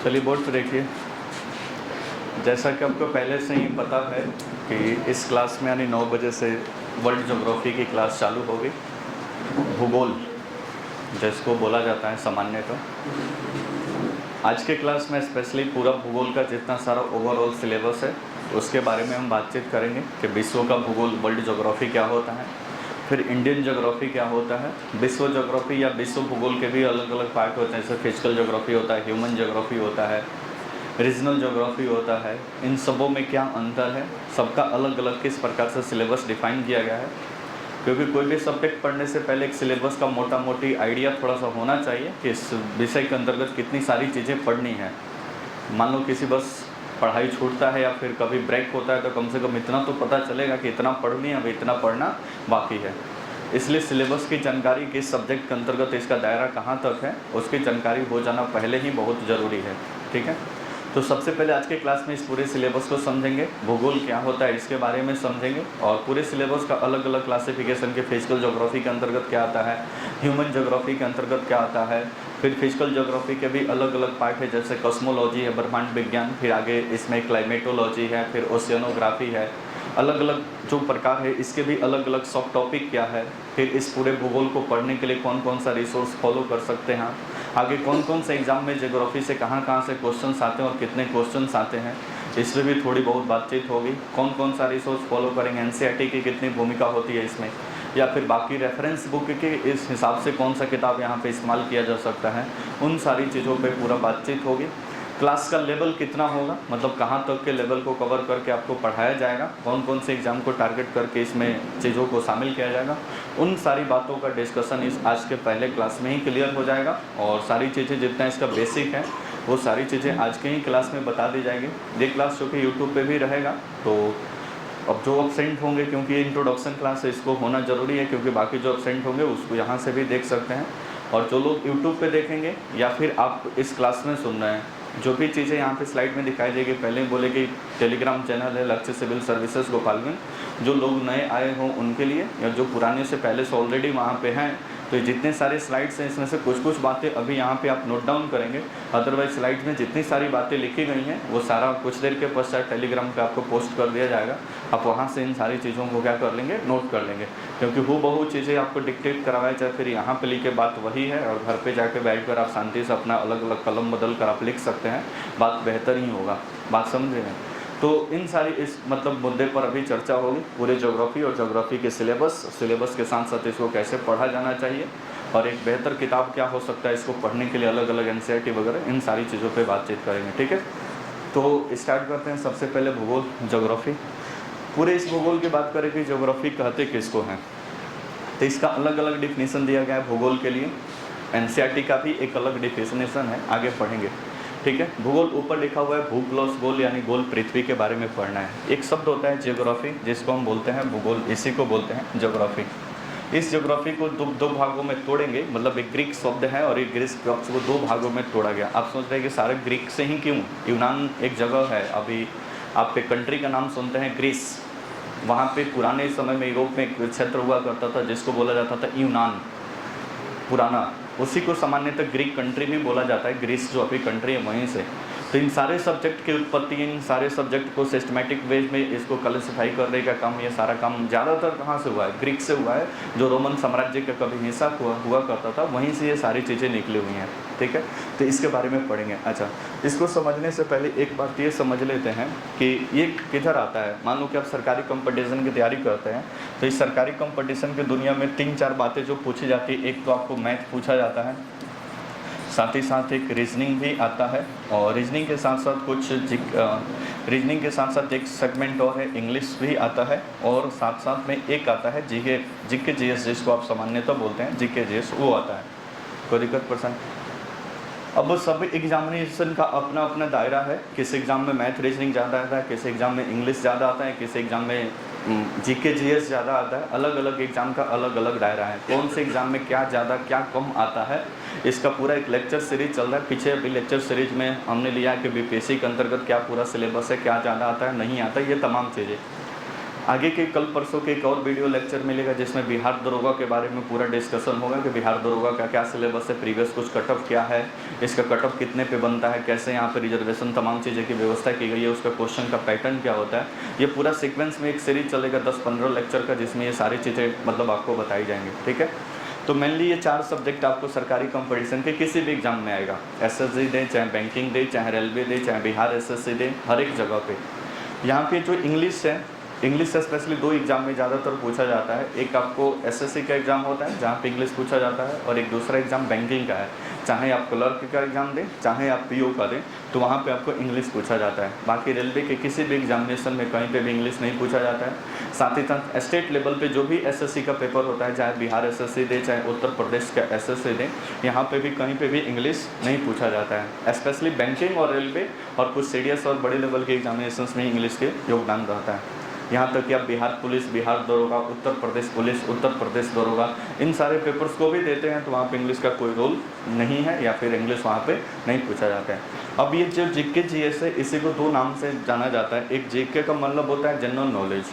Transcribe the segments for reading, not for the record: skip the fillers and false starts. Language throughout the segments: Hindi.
चलिए बोर्ड पे देखिए, जैसा कि आपको पहले से ही पता है कि इस क्लास में यानी 9 बजे से वर्ल्ड ज्योग्राफी की क्लास चालू होगी। भूगोल जिसको बोला जाता है सामान्यतः। आज के क्लास में स्पेशली पूरा भूगोल का जितना सारा ओवरऑल सिलेबस है उसके बारे में हम बातचीत करेंगे कि विश्व का भूगोल वर्ल्ड ज्योग्राफी क्या होता है, फिर इंडियन ज्योग्राफी क्या होता है, विश्व ज्योग्राफी या विश्व भूगोल के भी अलग अलग पार्ट होते हैं, जैसे फिजिकल ज्योग्राफी होता है, ह्यूमन ज्योग्राफी होता है, रीजनल ज्योग्राफी होता है। इन सबों में क्या अंतर है, सबका अलग अलग किस प्रकार से सिलेबस डिफाइन किया गया है, क्योंकि कोई भी सब्जेक्ट पढ़ने से पहले एक सिलेबस का मोटा मोटी आइडिया थोड़ा सा होना चाहिए कि इस विषय के अंतर्गत कितनी सारी चीज़ें पढ़नी है। मान लो किसी बस पढ़ाई छूटता है या फिर कभी ब्रेक होता है तो कम से कम इतना तो पता चलेगा कि इतना पढ़ लिया, अभी इतना पढ़ना बाकी है। इसलिए सिलेबस की जानकारी किस सब्जेक्ट के अंतर्गत इसका दायरा कहाँ तक है उसकी जानकारी हो जाना पहले ही बहुत ज़रूरी है। ठीक है, तो सबसे पहले आज के क्लास में इस पूरे सिलेबस को समझेंगे, भूगोल क्या होता है इसके बारे में समझेंगे, और पूरे सिलेबस का अलग अलग क्लासिफिकेशन के फिजिकल ज्योग्राफी के अंतर्गत क्या आता है, ह्यूमन ज्योग्राफी के अंतर्गत क्या आता है, फिर फिजिकल ज्योग्राफी के भी अलग अलग पार्ट है, जैसे कॉस्मोलॉजी है, ब्रह्मांड विज्ञान, फिर आगे इसमें क्लाइमेटोलॉजी है, फिर ओशियनोग्राफी है। अलग अलग जो प्रकार है इसके भी अलग अलग सब टॉपिक क्या है, फिर इस पूरे भूगोल को पढ़ने के लिए कौन कौन सा रिसोर्स फॉलो कर सकते हैं, आगे कौन कौन से एग्जाम में ज्योग्राफी से कहाँ से क्वेश्चंस आते हैं और कितने क्वेश्चंस आते हैं, इसमें भी थोड़ी बहुत बातचीत होगी। कौन कौन सा रिसोर्स फॉलो करेंगे, एनसीईआरटी की कितनी भूमिका होती है इसमें, या फिर बाकी रेफरेंस बुक के इस हिसाब से कौन सा किताब यहाँ पे इस्तेमाल किया जा सकता है, उन सारी चीज़ों पे पूरा बातचीत होगी। क्लास का लेवल कितना होगा, मतलब कहाँ तक के लेवल को कवर करके आपको पढ़ाया जाएगा, कौन कौन से एग्ज़ाम को टारगेट करके इसमें चीज़ों को शामिल किया जाएगा, उन सारी बातों का डिस्कशन इस आज के पहले क्लास में ही क्लियर हो जाएगा। और सारी चीज़ें जितना इसका बेसिक है वो सारी चीज़ें आज के ही क्लास में बता दी जाएंगी। ये क्लास जो कि यूट्यूब पर भी रहेगा, तो अब जो एब्सेंट होंगे, क्योंकि ये इंट्रोडक्शन क्लास है इसको होना ज़रूरी है, क्योंकि बाकी जो एब्सेंट होंगे उसको यहाँ से भी देख सकते हैं। और जो लोग यूट्यूब पे देखेंगे या फिर आप इस क्लास में सुन रहे हैं, जो भी चीज़ें यहाँ पे स्लाइड में दिखाई देगी, पहले बोले कि टेलीग्राम चैनल है लक्ष्य सिविल सर्विसेज गोपालगंज, जो लोग नए आए हों उनके लिए, या जो पुराने से पहले से ऑलरेडी वहाँ पे हैं, तो जितने सारे स्लाइड्स हैं इसमें से कुछ कुछ बातें अभी यहाँ पे आप नोट डाउन करेंगे, अदरवाइज स्लाइड्स में जितनी सारी बातें लिखी गई हैं वो सारा कुछ देर के पश्चात टेलीग्राम पे आपको पोस्ट कर दिया जाएगा। आप वहाँ से इन सारी चीज़ों को क्या कर लेंगे, नोट कर लेंगे, क्योंकि हूबहू चीज़ें आपको डिक्टेट करवाए चाहे फिर यहाँ पे लिखे बात वही है, और घर पे जाके बैठ कर आप शांति से अपना अलग अलग कलम बदल कर आप लिख सकते हैं, बात बेहतर ही होगा। बात समझ रहे हैं? तो इन सारी इस मतलब मुद्दे पर अभी चर्चा होगी, पूरे ज्योग्राफी और ज्योग्राफी के सिलेबस के साथ साथ इसको कैसे पढ़ा जाना चाहिए, और एक बेहतर किताब क्या हो सकता है इसको पढ़ने के लिए, अलग अलग एनसीईआरटी वगैरह, इन सारी चीज़ों पे बातचीत करेंगे। ठीक है, तो स्टार्ट करते हैं। सबसे पहले भूगोल ज्योग्राफी। पूरे इस भूगोल की बात करें कि ज्योग्राफी कहते किसको हैं, तो इसका अलग अलग डिफिनीसन दिया गया है भूगोल के लिए। एनसीईआरटी का भी एक अलग डिफिनीसन है, आगे पढ़ेंगे। ठीक है, भूगोल ऊपर लिखा हुआ है भू प्लस गोल, यानी गोल पृथ्वी के बारे में पढ़ना है। एक शब्द होता है जियोग्राफी, जिसको हम बोलते हैं भूगोल, इसी को बोलते हैं ज्योग्राफी। इस ज्योग्राफी को दो भागों में तोड़ेंगे, मतलब एक ग्रीक शब्द है और एक ग्रीक शब्द को 2 भागों में तोड़ा गया। आप सोच रहे हैं कि सारे ग्रीक से ही क्यों? यूनान एक जगह है, अभी आप एक कंट्री का नाम सुनते हैं ग्रीस, वहाँ पे पुराने समय में यूरोप में एक क्षेत्र हुआ करता था जिसको बोला जाता था यूनान पुराना, उसी को सामान्यतः ग्रीक कंट्री भी बोला जाता है, ग्रीस जो अभी कंट्री है वहीं से। तो इन सारे सब्जेक्ट की उत्पत्ति, इन सारे सब्जेक्ट को सिस्टमेटिक वे में इसको क्लासिफाई करने का काम, ये सारा काम ज़्यादातर कहाँ से हुआ है? ग्रीक से हुआ है, जो रोमन साम्राज्य का कभी हिस्सा हुआ करता था, वहीं से ये सारी चीज़ें निकली हुई हैं। ठीक है, तो इसके बारे में पढ़ेंगे। अच्छा, इसको समझने से पहले एक बात ये समझ लेते हैं कि ये किधर आता है। मान लो कि आप सरकारी कंपटीशन की तैयारी करते हैं, तो इस सरकारी कंपटीशन की दुनिया में 3-4 बातें जो पूछी जाती है, एक तो आपको मैथ पूछा जाता है, साथ ही साथ एक रीजनिंग भी आता है, और रीजनिंग के साथ साथ रीजनिंग के साथ साथ एक सेगमेंट और है इंग्लिश भी आता है, और साथ साथ में एक आता है जीके जीएस, जिसको आप सामान्यतः बोलते हैं जीके जीएस, वो आता है। कोई दिक्कत परेशानी? अब सब एग्जामिनेशन का अपना अपना दायरा है, किस एग्ज़ाम में मैथ रीजनिंग ज़्यादा आता है, किस एग्ज़ाम में इंग्लिश ज़्यादा आता है, किस एग्ज़ाम में जीके जीएस ज़्यादा आता है। अलग अलग एग्ज़ाम का अलग अलग दायरा है, कौन से एग्ज़ाम में क्या ज़्यादा क्या कम आता है, इसका पूरा एक लेक्चर सीरीज चल रहा है। पीछे अभी लेक्चर सीरीज में हमने लिया कि बीपीएससी के अंतर्गत क्या पूरा सिलेबस है, क्या ज़्यादा आता है नहीं आता है, ये तमाम चीज़ें। आगे के कल परसों के एक और वीडियो लेक्चर मिलेगा जिसमें बिहार दरोगा के बारे में पूरा डिस्कशन होगा कि बिहार दरोगा का क्या सिलेबस है, प्रीवियस कुछ कट ऑफ क्या है, इसका कट ऑफ कितने पे बनता है, कैसे यहाँ पे रिजर्वेशन तमाम चीज़ें की व्यवस्था की गई है, उसका क्वेश्चन का पैटर्न क्या होता है। ये पूरा सीक्वेंस में एक सीरीज चलेगा 10-15 लेक्चर का, जिसमें ये सारी चीज़ें मतलब आपको बताई जाएंगी। ठीक है, तो मेनली ये 4 सब्जेक्ट आपको सरकारी कंपटीशन के किसी भी एग्जाम में आएगा। एसएससी दे, चाहे बैंकिंग दे, चाहे रेलवे दे, चाहे बिहार एसएससी दे, हर एक जगह पे। यहाँ पे जो इंग्लिश है, इंग्लिश से स्पेशली 2 एग्जाम में ज़्यादातर पूछा जाता है। एक आपको एसएससी का एग्ज़ाम होता है जहाँ पे इंग्लिश पूछा जाता है, और एक दूसरा एग्ज़ाम बैंकिंग का है। चाहे आप क्लर्क का एग्ज़ाम दें, चाहे आप पीओ का दें, तो वहाँ पे आपको इंग्लिश पूछा जाता है। बाकी रेलवे के किसी भी एग्जामिनेशन में कहीं पे भी इंग्लिश नहीं पूछा जाता है। साथ ही साथ स्टेट लेवल पे जो भी एसएससी का पेपर होता है, चाहे बिहार एसएससी दे, चाहे उत्तर प्रदेश का एसएससी दे, यहाँ पे भी कहीं पे भी इंग्लिश नहीं पूछा जाता है। स्पेशली बैंकिंग और रेलवे और कुछ सीडीएस और बड़े लेवल के एग्जामिनेशन में इंग्लिश के योगदान रहता है। यहाँ तक कि आप बिहार पुलिस, बिहार दरोगा, उत्तर प्रदेश पुलिस, उत्तर प्रदेश दरोगा, इन सारे पेपर्स को भी देते हैं, तो वहाँ पे इंग्लिश का कोई रोल नहीं है, या फिर इंग्लिश वहाँ पे नहीं पूछा जाता है। अब ये जो जीके जीएस है, इसी को 2 नाम से जाना जाता है। एक जीके का मतलब होता है जनरल नॉलेज।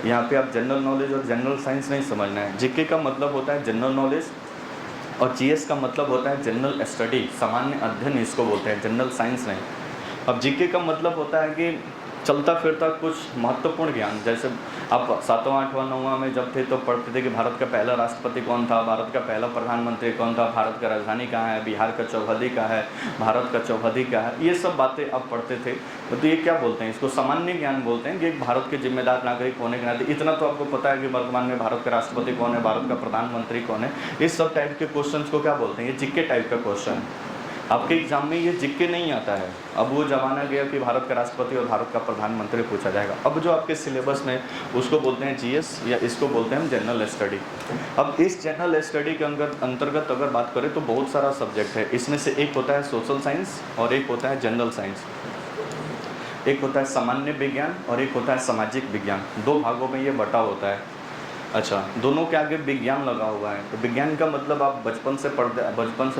यहाँ पे आप जनरल नॉलेज और जनरल साइंस नहीं समझना है। जीके का मतलब होता है जनरल नॉलेज, और जीएस का मतलब होता है जनरल स्टडी, सामान्य अध्ययन इसको बोलते हैं, जनरल साइंस नहीं। अब जीके का मतलब होता है कि चलता फिरता कुछ महत्वपूर्ण ज्ञान। जैसे आप 7वां 8वां 9वां में जब थे तो पढ़ते थे कि भारत का पहला राष्ट्रपति कौन था, भारत का पहला प्रधानमंत्री कौन था, भारत का राजधानी कहाँ है, बिहार का चौहदी कहाँ है, भारत का चौहदी क्या है, ये सब बातें आप पढ़ते थे। तो ये क्या बोलते हैं, इसको सामान्य ज्ञान बोलते हैं कि एक भारत के जिम्मेदार नागरिक होने के नाते इतना तो आपको पता है कि वर्तमान में भारत का राष्ट्रपति कौन है, भारत का प्रधानमंत्री कौन है। इस सब टाइप के क्वेश्चन को क्या बोलते हैं, ये जीके टाइप का क्वेश्चन। आपके एग्जाम में ये जीके नहीं आता है। अब वो ज़माना गया कि भारत का राष्ट्रपति और भारत का प्रधानमंत्री पूछा जाएगा। अब जो आपके सिलेबस में उसको बोलते हैं जीएस, या इसको बोलते हैं जनरल स्टडी। अब इस जनरल स्टडी के अंतर्गत अगर बात करें तो बहुत सारा सब्जेक्ट है। इसमें से एक होता है सोशल साइंस और एक होता है जनरल साइंस। एक होता है सामान्य विज्ञान और एक होता है सामाजिक विज्ञान। 2 भागों में ये बटा होता है। अच्छा, दोनों के आगे विज्ञान लगा हुआ है। तो विज्ञान का मतलब आप बचपन से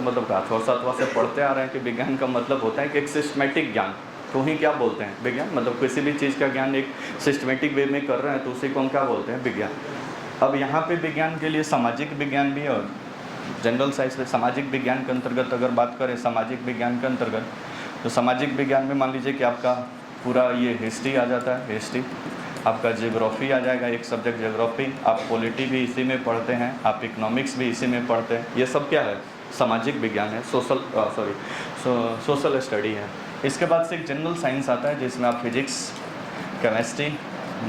मतलब 6वां से पढ़ते आ रहे हैं कि विज्ञान का मतलब होता है कि एक सिस्टमेटिक ज्ञान। तो ही क्या बोलते हैं विज्ञान, मतलब किसी भी चीज़ का ज्ञान एक सिस्टमेटिक वे में कर रहे हैं तो उसी को हम क्या बोलते हैं, विज्ञान। अब यहाँ पे विज्ञान के लिए सामाजिक विज्ञान भी है और जनरल साइंस में। सामाजिक विज्ञान के अंतर्गत अगर बात करें, सामाजिक विज्ञान के अंतर्गत, तो सामाजिक विज्ञान में मान लीजिए कि आपका पूरा ये हिस्ट्री आ जाता है, हिस्ट्री आपका जियोग्राफी आ जाएगा, एक सब्जेक्ट जियोग्राफी, आप पॉलिटी भी इसी में पढ़ते हैं, आप इकोनॉमिक्स भी इसी में पढ़ते हैं। ये सब क्या है, सामाजिक विज्ञान है, सोशल स्टडी है। इसके बाद से एक जनरल साइंस आता है जिसमें आप फिजिक्स, केमिस्ट्री,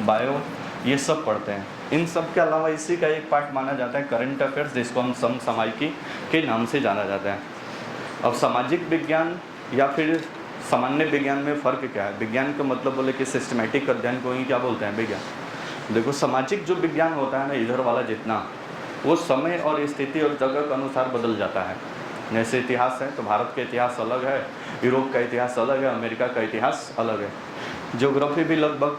बायो ये सब पढ़ते हैं। इन सब के अलावा इसी का एक पार्ट माना जाता है करंट अफेयर्स, जिसको हम समसामयिकी के नाम से जाना जाता है। अब सामाजिक विज्ञान या फिर सामान्य विज्ञान में फ़र्क क्या है। विज्ञान का मतलब बोले कि सिस्टमेटिक अध्ययन को ही क्या बोलते हैं, विज्ञान। देखो, सामाजिक जो विज्ञान होता है ना, इधर वाला जितना, वो समय और स्थिति और जगह के अनुसार बदल जाता है। जैसे इतिहास है तो भारत का इतिहास अलग है, यूरोप का इतिहास अलग है, अमेरिका का इतिहास अलग है। ज्योग्राफी भी लगभग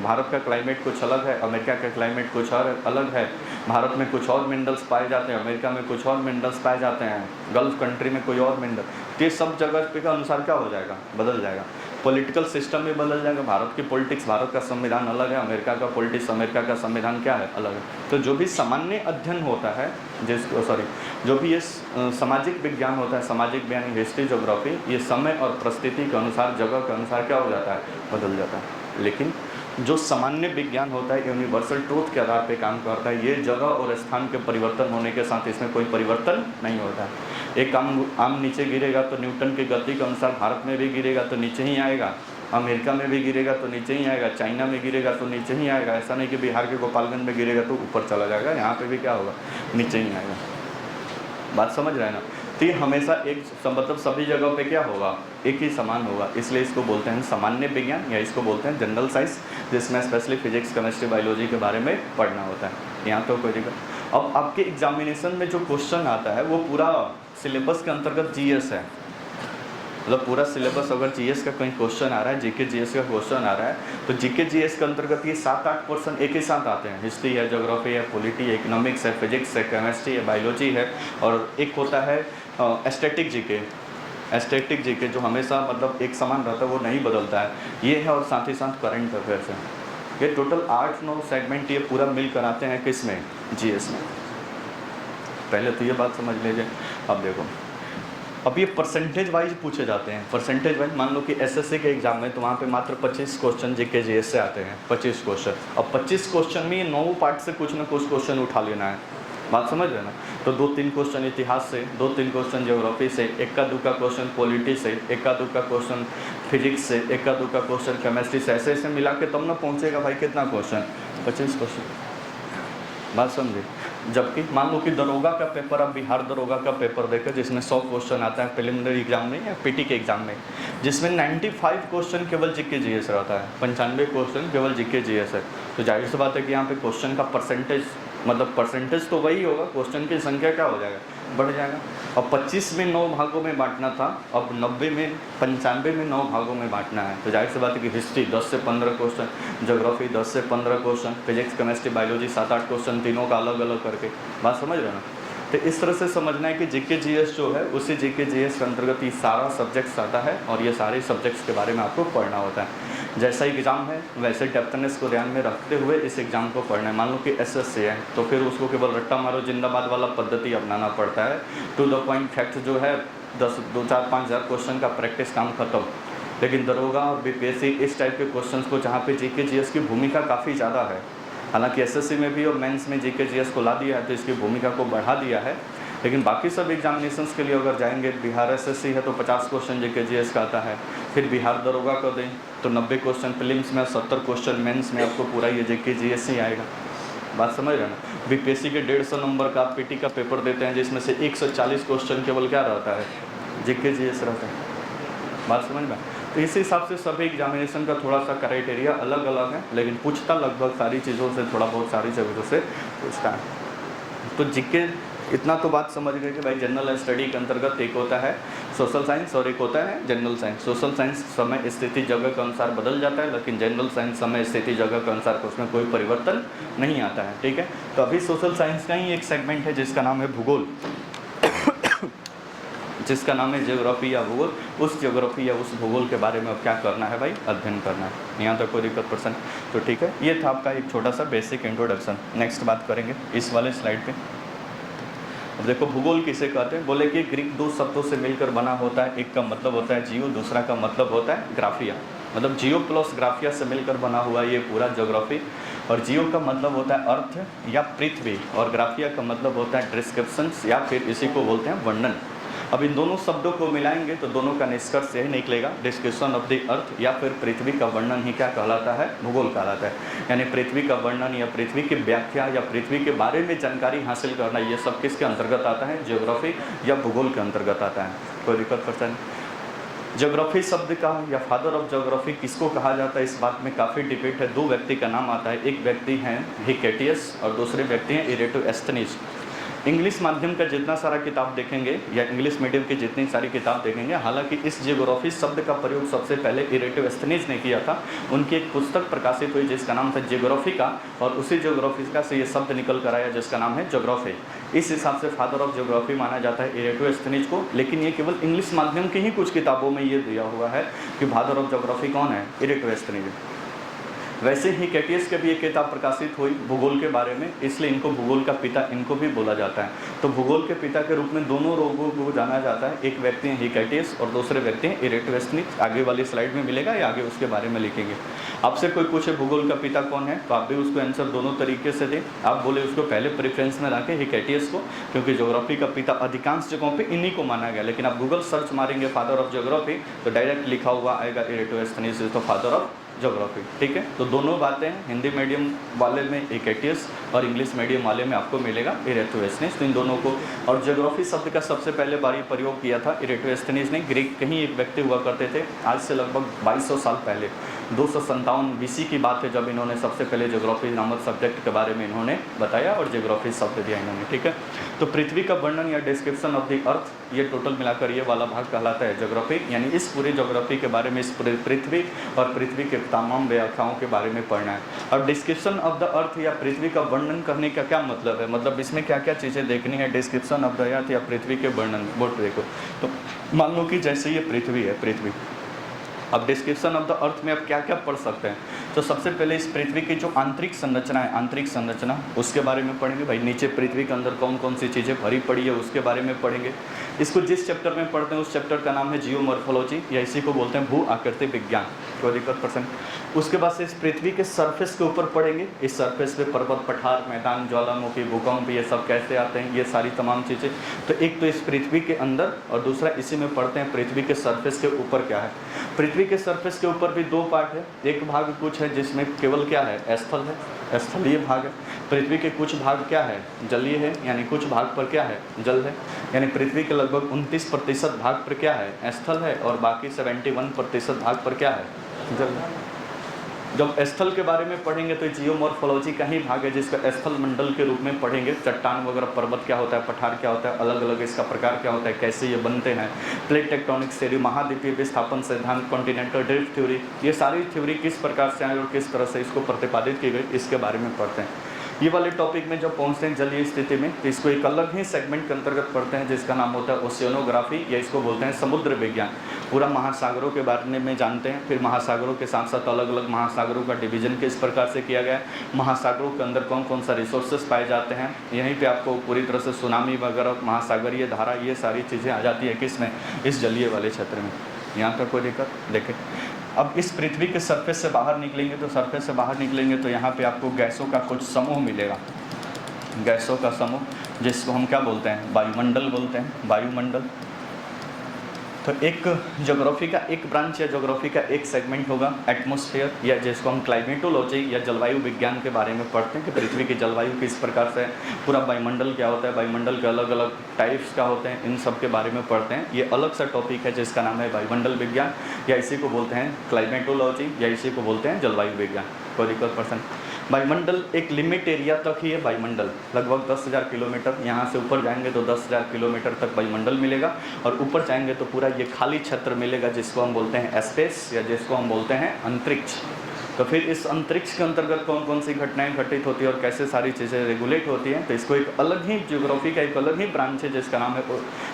भारत का क्लाइमेट कुछ अलग है, अमेरिका का क्लाइमेट कुछ और अलग है। भारत में कुछ और मिनरल्स पाए जाते हैं, अमेरिका में कुछ और मिनरल्स पाए जाते हैं, गल्फ कंट्री में कोई और मिनरल। तो ये सब जगह पे का अनुसार क्या हो जाएगा, बदल जाएगा। पॉलिटिकल सिस्टम भी बदल जाएगा। भारत की पॉलिटिक्स, भारत का संविधान अलग है, अमेरिका का पॉलिटिक्स, अमेरिका का संविधान क्या है, अलग है। तो जो भी सामान्य अध्ययन होता है, जो भी ये सामाजिक विज्ञान होता है, सामाजिक विज्ञान, हिस्ट्री, ज्योग्राफी, ये समय और परिस्थिति के अनुसार, जगह के अनुसार क्या हो जाता है, बदल जाता है। लेकिन जो सामान्य विज्ञान होता है यूनिवर्सल ट्रूथ के आधार पे काम करता है। ये जगह और स्थान के परिवर्तन होने के साथ इसमें कोई परिवर्तन नहीं होता है। एक आम नीचे गिरेगा तो न्यूटन की गति के अनुसार भारत में भी गिरेगा तो नीचे ही आएगा, अमेरिका में भी गिरेगा तो नीचे ही आएगा, चाइना में गिरेगा तो नीचे ही आएगा। ऐसा नहीं कि बिहार के गोपालगंज में गिरेगा तो ऊपर चला जाएगा, यहाँ पे भी क्या होगा, नीचे ही आएगा। बात समझ रहे हैं ना। तो ये हमेशा एक मतलब सभी जगह पे क्या होगा, एक ही समान होगा। इसलिए इसको बोलते हैं सामान्य विज्ञान, या इसको बोलते हैं जनरल साइंस, जिसमें स्पेशली फिजिक्स, केमिस्ट्री, बायोलॉजी के बारे में पढ़ना होता है। यहाँ तो कोई दिक्कत। अब आपके एग्जामिनेशन में जो क्वेश्चन आता है वो पूरा सिलेबस के अंतर्गत जीएस है। मतलब पूरा सिलेबस अगर जीएस का कोई क्वेश्चन आ रहा है, जीके जीएस का क्वेश्चन आ रहा है, तो जीके जीएस के अंतर्गत ये 7-8% एक ही साथ आते हैं। हिस्ट्री है, ज्योग्राफी है, पॉलिटी है, इकोनॉमिक्स है, फिजिक्स है, केमिस्ट्री है, बायोलॉजी है, और एक होता है एस्थेटिक जीके। एस्थेटिक जीके जो हमेशा मतलब एक समान रहता है, वो नहीं बदलता है, ये है। और साथ ही साथ करंट अफेयर्स है। ये टोटल 8-9 सेगमेंट ये पूरा मिल कर आते हैं किस में, जीएस में। पहले तो ये बात समझ लीजिए। अब देखो, अब ये परसेंटेज वाइज पूछे जाते हैं। परसेंटेज वाइज मान लो कि एसएससी के एग्जाम में तो वहाँ पे मात्र 25 क्वेश्चन जीके जीएस से आते हैं, 25 क्वेश्चन। अब 25 क्वेश्चन में ये 9 पार्ट से कुछ ना कुछ क्वेश्चन उठा लेना है, बात समझ रहे ना। तो 2-3 क्वेश्चन इतिहास से, 2-3 क्वेश्चन ज्योग्राफी से, इक्का दुक्का क्वेश्चन पॉलिटी से, इक्का दुक्का क्वेश्चन फिजिक्स से, इक्का दुक्का क्वेश्चन केमिस्ट्री से, ऐसे ऐसे मिला के तब ना पहुँचेगा भाई कितना क्वेश्चन, 25 क्वेश्चन, बात समझे। जबकि मान लो कि दरोगा का पेपर, अब बिहार दरोगा का पेपर देखें जिसमें 100 क्वेश्चन आता है प्रिलिमिनरी एग्जाम में या पीटी के एग्जाम में, जिसमें 95 क्वेश्चन केवल जीके जीएस रहता है, 95 क्वेश्चन केवल जीके जीएस है। तो जाहिर सी बात है कि यहाँ पे क्वेश्चन का परसेंटेज, मतलब परसेंटेज तो वही होगा, क्वेश्चन की संख्या क्या हो जाएगा, बढ़ जाएगा। अब 25 में 9 भागों में बांटना था, अब 95 में 9 भागों में बांटना है। तो जाहिर सी बात है कि हिस्ट्री 10 से 15 क्वेश्चन, ज्योग्राफी 10 से 15 question, physics chemistry biology 7-8 question, तीनों का अलग अलग करके, बात समझ रहे हो ना। तो इस तरह से समझना है कि जीके जीएस जो है उसी जीके जीएस के अंतर्गत ये सारा सब्जेक्ट्स आता है और ये सारे सब्जेक्ट्स के बारे में आपको पढ़ना होता है। जैसा एग्ज़ाम है वैसे डेप्थनेस को ध्यान में रखते हुए इस एग्ज़ाम को पढ़ना है। मान लो कि एसएससी है तो फिर उसको केवल रट्टा मारो जिंदाबाद वाला पद्धति अपनाना पड़ता है। टू द पॉइंट फैक्ट जो है 2-4-5 क्वेश्चन का प्रैक्टिस काम खत्म। लेकिन दरोगा और बीपीएससी इस टाइप के क्वेश्चंस को, जहाँ पे जीके जीएस की भूमिका काफ़ी ज़्यादा है, हालांकि एसएससी में भी और मेंस में जीके जीएस को ला दिया है तो इसकी भूमिका को बढ़ा दिया है, लेकिन बाकी सब एग्जामिनेशंस के लिए अगर जाएंगे, बिहार एसएससी है तो 50 क्वेश्चन जीके जीएस का आता है, फिर बिहार दरोगा को दें तो 90 क्वेश्चन प्रीलिम्स में, 70 क्वेश्चन मेंस में, आपको पूरा ये जीके जीएस ही आएगा, बात समझ रहे हैं ना। बीपीएससी के 150 नंबर का पीटी का पेपर देते हैं जिसमें से 140 क्वेश्चन केवल क्या रहता है, जीके जीएस रहता है, बात समझ में। तो इस हिसाब से सभी एग्जामिनेशन का थोड़ा सा क्राइटेरिया अलग अलग है, लेकिन पूछता लगभग सारी चीज़ों से, थोड़ा बहुत सारी चीज़ों से पूछता है। तो जीके इतना तो बात समझ गए कि भाई जनरल स्टडी के अंतर्गत एक होता है सोशल साइंस और एक होता है जनरल साइंस। सोशल साइंस समय स्थिति जगह के अनुसार बदल जाता है, लेकिन जनरल साइंस समय स्थिति जगह के अनुसार उसमें कोई परिवर्तन नहीं आता है, ठीक है। तो अभी सोशल साइंस का ही एक सेगमेंट है जिसका नाम है भूगोल जिसका नाम है ज्योग्राफी या भूगोल। उस ज्योग्राफी या उस भूगोल के बारे में अब क्या करना है भाई, अध्ययन करना है। यहाँ तक कोई दिक्कत पर्सन, तो ठीक है। ये था आपका एक छोटा सा बेसिक इंट्रोडक्शन। नेक्स्ट बात करेंगे इस वाले स्लाइड पे। अब देखो भूगोल किसे कहते हैं, बोले कि ग्रीक 2 शब्दों से मिलकर बना होता है। एक का मतलब होता है जियो, दूसरा का मतलब होता है ग्राफिया। मतलब जियो प्लस ग्राफिया से मिलकर बना हुआ ये पूरा ज्योग्राफी। और जियो का मतलब होता है अर्थ या पृथ्वी, और ग्राफिया का मतलब होता है डिस्क्रिप्शंस या फिर इसी को बोलते हैं वर्णन। अब इन दोनों शब्दों को मिलाएंगे तो दोनों का निष्कर्ष यही निकलेगा, डिस्क्रिप्शन ऑफ द अर्थ या फिर पृथ्वी का वर्णन ही क्या कहलाता है, भूगोल कहलाता है। यानी पृथ्वी का वर्णन या पृथ्वी की व्याख्या या पृथ्वी के बारे में जानकारी हासिल करना, ये सब किसके अंतर्गत आता है, ज्योग्राफी या भूगोल के अंतर्गत आता है। कोई दिक्कत पड़ता है। ज्योग्राफी शब्द का या फादर ऑफ ज्योग्राफी किसको कहा जाता है, इस बात में काफ़ी डिबेट है। 2 व्यक्ति का नाम आता है, एक व्यक्ति हैं हिकेटियस और दूसरे व्यक्ति हैं इरेटोस्थनीज। इंग्लिश माध्यम का जितना सारा किताब देखेंगे या इंग्लिश मीडियम की जितनी सारी किताब देखेंगे, हालांकि इस जियोग्राफी शब्द का प्रयोग सबसे पहले इरेटोस्थनीज ने किया था। उनकी एक पुस्तक प्रकाशित हुई जिसका नाम था जियोग्राफिका, और उसी जियोग्राफिका से ये शब्द निकल कर आया जिसका नाम है ज्योग्राफी। इस हिसाब से फादर ऑफ ज्योग्राफी माना जाता है इरेटोस्थनीज को। लेकिन ये केवल इंग्लिश माध्यम की ही कुछ किताबों में ये दिया हुआ है कि फादर ऑफ ज्योग्राफी कौन है, इरेटोस्थनीज। वैसे ही कैटियस के भी एक किताब प्रकाशित हुई भूगोल के बारे में, इसलिए इनको भूगोल का पिता इनको भी बोला जाता है। तो भूगोल के पिता के रूप में दोनों लोगों को जाना जाता है। एक व्यक्ति हैं हिकेटियस और दूसरे व्यक्ति हैं इरेटोस्थनीज। आगे वाली स्लाइड में मिलेगा या आगे उसके बारे में लिखेंगे। आपसे कोई पूछे भूगोल का पिता कौन है तो आप भी उसको आंसर दोनों तरीके से दें। आप बोले उसको पहले प्रेफरेंस में रखें हिकेटियस को, क्योंकि ज्योग्राफी का पिता अधिकांश जगहों पर इन्हीं को माना गया। लेकिन आप गूगल सर्च मारेंगे फादर ऑफ ज्योग्राफी तो डायरेक्ट लिखा हुआ आएगा Eratosthenes is the father of geography, ठीक है। तो दोनों बातें हैं, हिंदी मीडियम वाले में हिकेटियस और इंग्लिश मीडियम वाले में आपको मिलेगा इरेटोस्थनीज। तो इन दोनों को, और ज्योग्राफी शब्द का सबसे पहले बार प्रयोग किया था इरेटोस्थनीज ने। ग्रीक कहीं एक व्यक्ति हुआ करते थे, आज से लगभग 2200 साल पहले, 257 बीसी की बात है, जब इन्होंने सबसे पहले ज्योग्राफी नामक सब्जेक्ट के बारे में इन्होंने बताया और ज्योग्राफी शब्द दिया इन्होंने, ठीक है। तो पृथ्वी का वर्णन या डिस्क्रिप्शन ऑफ द अर्थ, ये टोटल मिलाकर ये वाला भाग कहलाता है ज्योग्राफी। यानी इस पूरी ज्योग्राफी के बारे में, इस पूरे पृथ्वी और पृथ्वी के तमाम व्याख्याओं के बारे में पढ़ना है। और डिस्क्रिप्शन ऑफ द अर्थ या पृथ्वी का वर्णन करने का क्या मतलब है, मतलब इसमें क्या क्या चीज़ें देखनी है। डिस्क्रिप्शन ऑफ द अर्थ या पृथ्वी के वर्णन, बोल देखो तो मान लो कि जैसे ये पृथ्वी है, पृथ्वी अब डिस्क्रिप्शन ऑफ द अर्थ में अब क्या क्या पढ़ सकते हैं, तो सबसे पहले इस पृथ्वी की जो आंतरिक संरचना है, आंतरिक संरचना उसके बारे में पढ़ेंगे। भाई नीचे पृथ्वी के अंदर कौन कौन सी चीज़ें भरी पड़ी है उसके बारे में पढ़ेंगे। इसको जिस चैप्टर में पढ़ते हैं उस चैप्टर का नाम है जियोमॉर्फोलॉजी, या इसी को बोलते हैं भू आकृति विज्ञान, कोई दिक्कत पर्सन। उसके बाद से इस पृथ्वी के सरफेस के ऊपर पढ़ेंगे, इस सरफेस पे पर्वत, पठार, मैदान, ज्वालामुखी, भूकंप, ये सब कैसे आते हैं, ये सारी तमाम चीज़ें। तो एक तो इस पृथ्वी के अंदर, और दूसरा इसी में पढ़ते हैं पृथ्वी के सरफेस के ऊपर क्या है। पृथ्वी के सरफेस के ऊपर भी दो पार्ट है, एक भाग कुछ है जिसमें केवल क्या है, स्थल है, स्थलीय भाग है। पृथ्वी के कुछ भाग क्या है, जलीय है, यानी कुछ भाग पर क्या है, जल है। यानी पृथ्वी के लगभग 29% भाग पर क्या है, स्थल है, और बाकी 71% भाग पर क्या है, जल है। जब स्थल के बारे में पढ़ेंगे तो जियोमॉर्फोलॉजी का ही भाग है जिसका स्थल मंडल के रूप में पढ़ेंगे। चट्टान वगैरह, पर्वत क्या होता है, पठार क्या होता है, अलग अलग इसका प्रकार क्या होता है, कैसे ये बनते हैं, प्लेट टेक्टोनिक्स थ्योरी, महाद्वीपीय विस्थापन सिद्धांत, कॉन्टिनेंटल ड्रिफ्ट थ्योरी, ये सारी थ्योरी किस प्रकार से आई और किस तरह से इसको प्रतिपादित की गई, इसके बारे में पढ़ते हैं। ये वाले टॉपिक में जब पहुंचते हैं जलीय स्थिति में, तो इसको एक अलग ही सेगमेंट के अंतर्गत पढ़ते हैं जिसका नाम होता है ओशियनोग्राफी, या इसको बोलते हैं समुद्र विज्ञान। पूरा महासागरों के बारे में जानते हैं, फिर महासागरों के साथ साथ अलग अलग महासागरों का डिवीजन किस प्रकार से किया गया है, महासागरों के अंदर कौन कौन सा रिसोर्सेज पाए जाते हैं। यहीं पे आपको पूरी तरह से सुनामी वगैरह, महासागरीय धारा, ये सारी चीज़ें आ जाती है किस में, इस जलीय वाले क्षेत्र में। यहाँ तक कोई दिक्कत। देखें अब इस पृथ्वी के सरफेस से बाहर निकलेंगे, तो सरफेस से बाहर निकलेंगे तो यहाँ पे आपको गैसों का कुछ समूह मिलेगा, गैसों का समूह, जिसको हम क्या बोलते हैं, वायुमंडल बोलते हैं, वायुमंडल। तो एक ज्योग्राफी का एक ब्रांच या ज्योग्राफी का एक सेगमेंट होगा एटमॉस्फेयर, या जिसको हम क्लाइमेटोलॉजी या जलवायु विज्ञान के बारे में पढ़ते हैं कि पृथ्वी की जलवायु किस प्रकार से है, पूरा वायुमंडल क्या होता है, वायुमंडल के अलग अलग टाइप्स क्या होते हैं, इन सब के बारे में पढ़ते हैं। ये अलग सा टॉपिक है जिसका नाम है वायुमंडल विज्ञान, या इसी को बोलते हैं क्लाइमेटोलॉजी, या इसी को बोलते हैं जलवायु विज्ञान। कोई दिक्कत पर्सन। वायुमंडल एक लिमिट एरिया तक ही है, वायुमंडल लगभग 10,000 किलोमीटर, यहाँ से ऊपर जाएंगे तो 10,000 किलोमीटर तक वायुमंडल मिलेगा, और ऊपर जाएंगे तो पूरा ये खाली क्षेत्र मिलेगा जिसको हम बोलते हैं स्पेस, या जिसको हम बोलते हैं अंतरिक्ष। तो फिर इस अंतरिक्ष के अंतर्गत कौन कौन सी घटनाएं घटित होती है और कैसे सारी चीज़ें रेगुलेट होती हैं, तो इसको एक अलग ही ज्योग्राफी का एक अलग ही ब्रांच है जिसका नाम है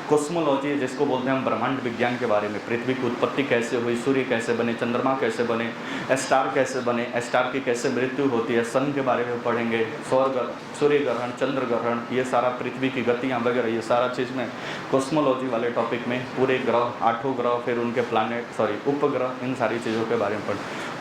कोस्मोलॉजी, जिसको बोलते हैं हम ब्रह्मांड विज्ञान के बारे में। पृथ्वी की उत्पत्ति कैसे हुई, सूर्य कैसे बने, चंद्रमा कैसे बने, स्टार कैसे बने, स्टार की कैसे मृत्यु होती है, सन के बारे में पढ़ेंगे, सूर्य ग्रहण, चंद्र ग्रहण, ये सारा पृथ्वी की गतियाँ वगैरह, ये सारा चीज़ में कोस्मोलॉजी वाले टॉपिक में पूरे ग्रह, 8 ग्रह, फिर उनके प्लानेट, उपग्रह, इन सारी चीज़ों के बारे में पढ़।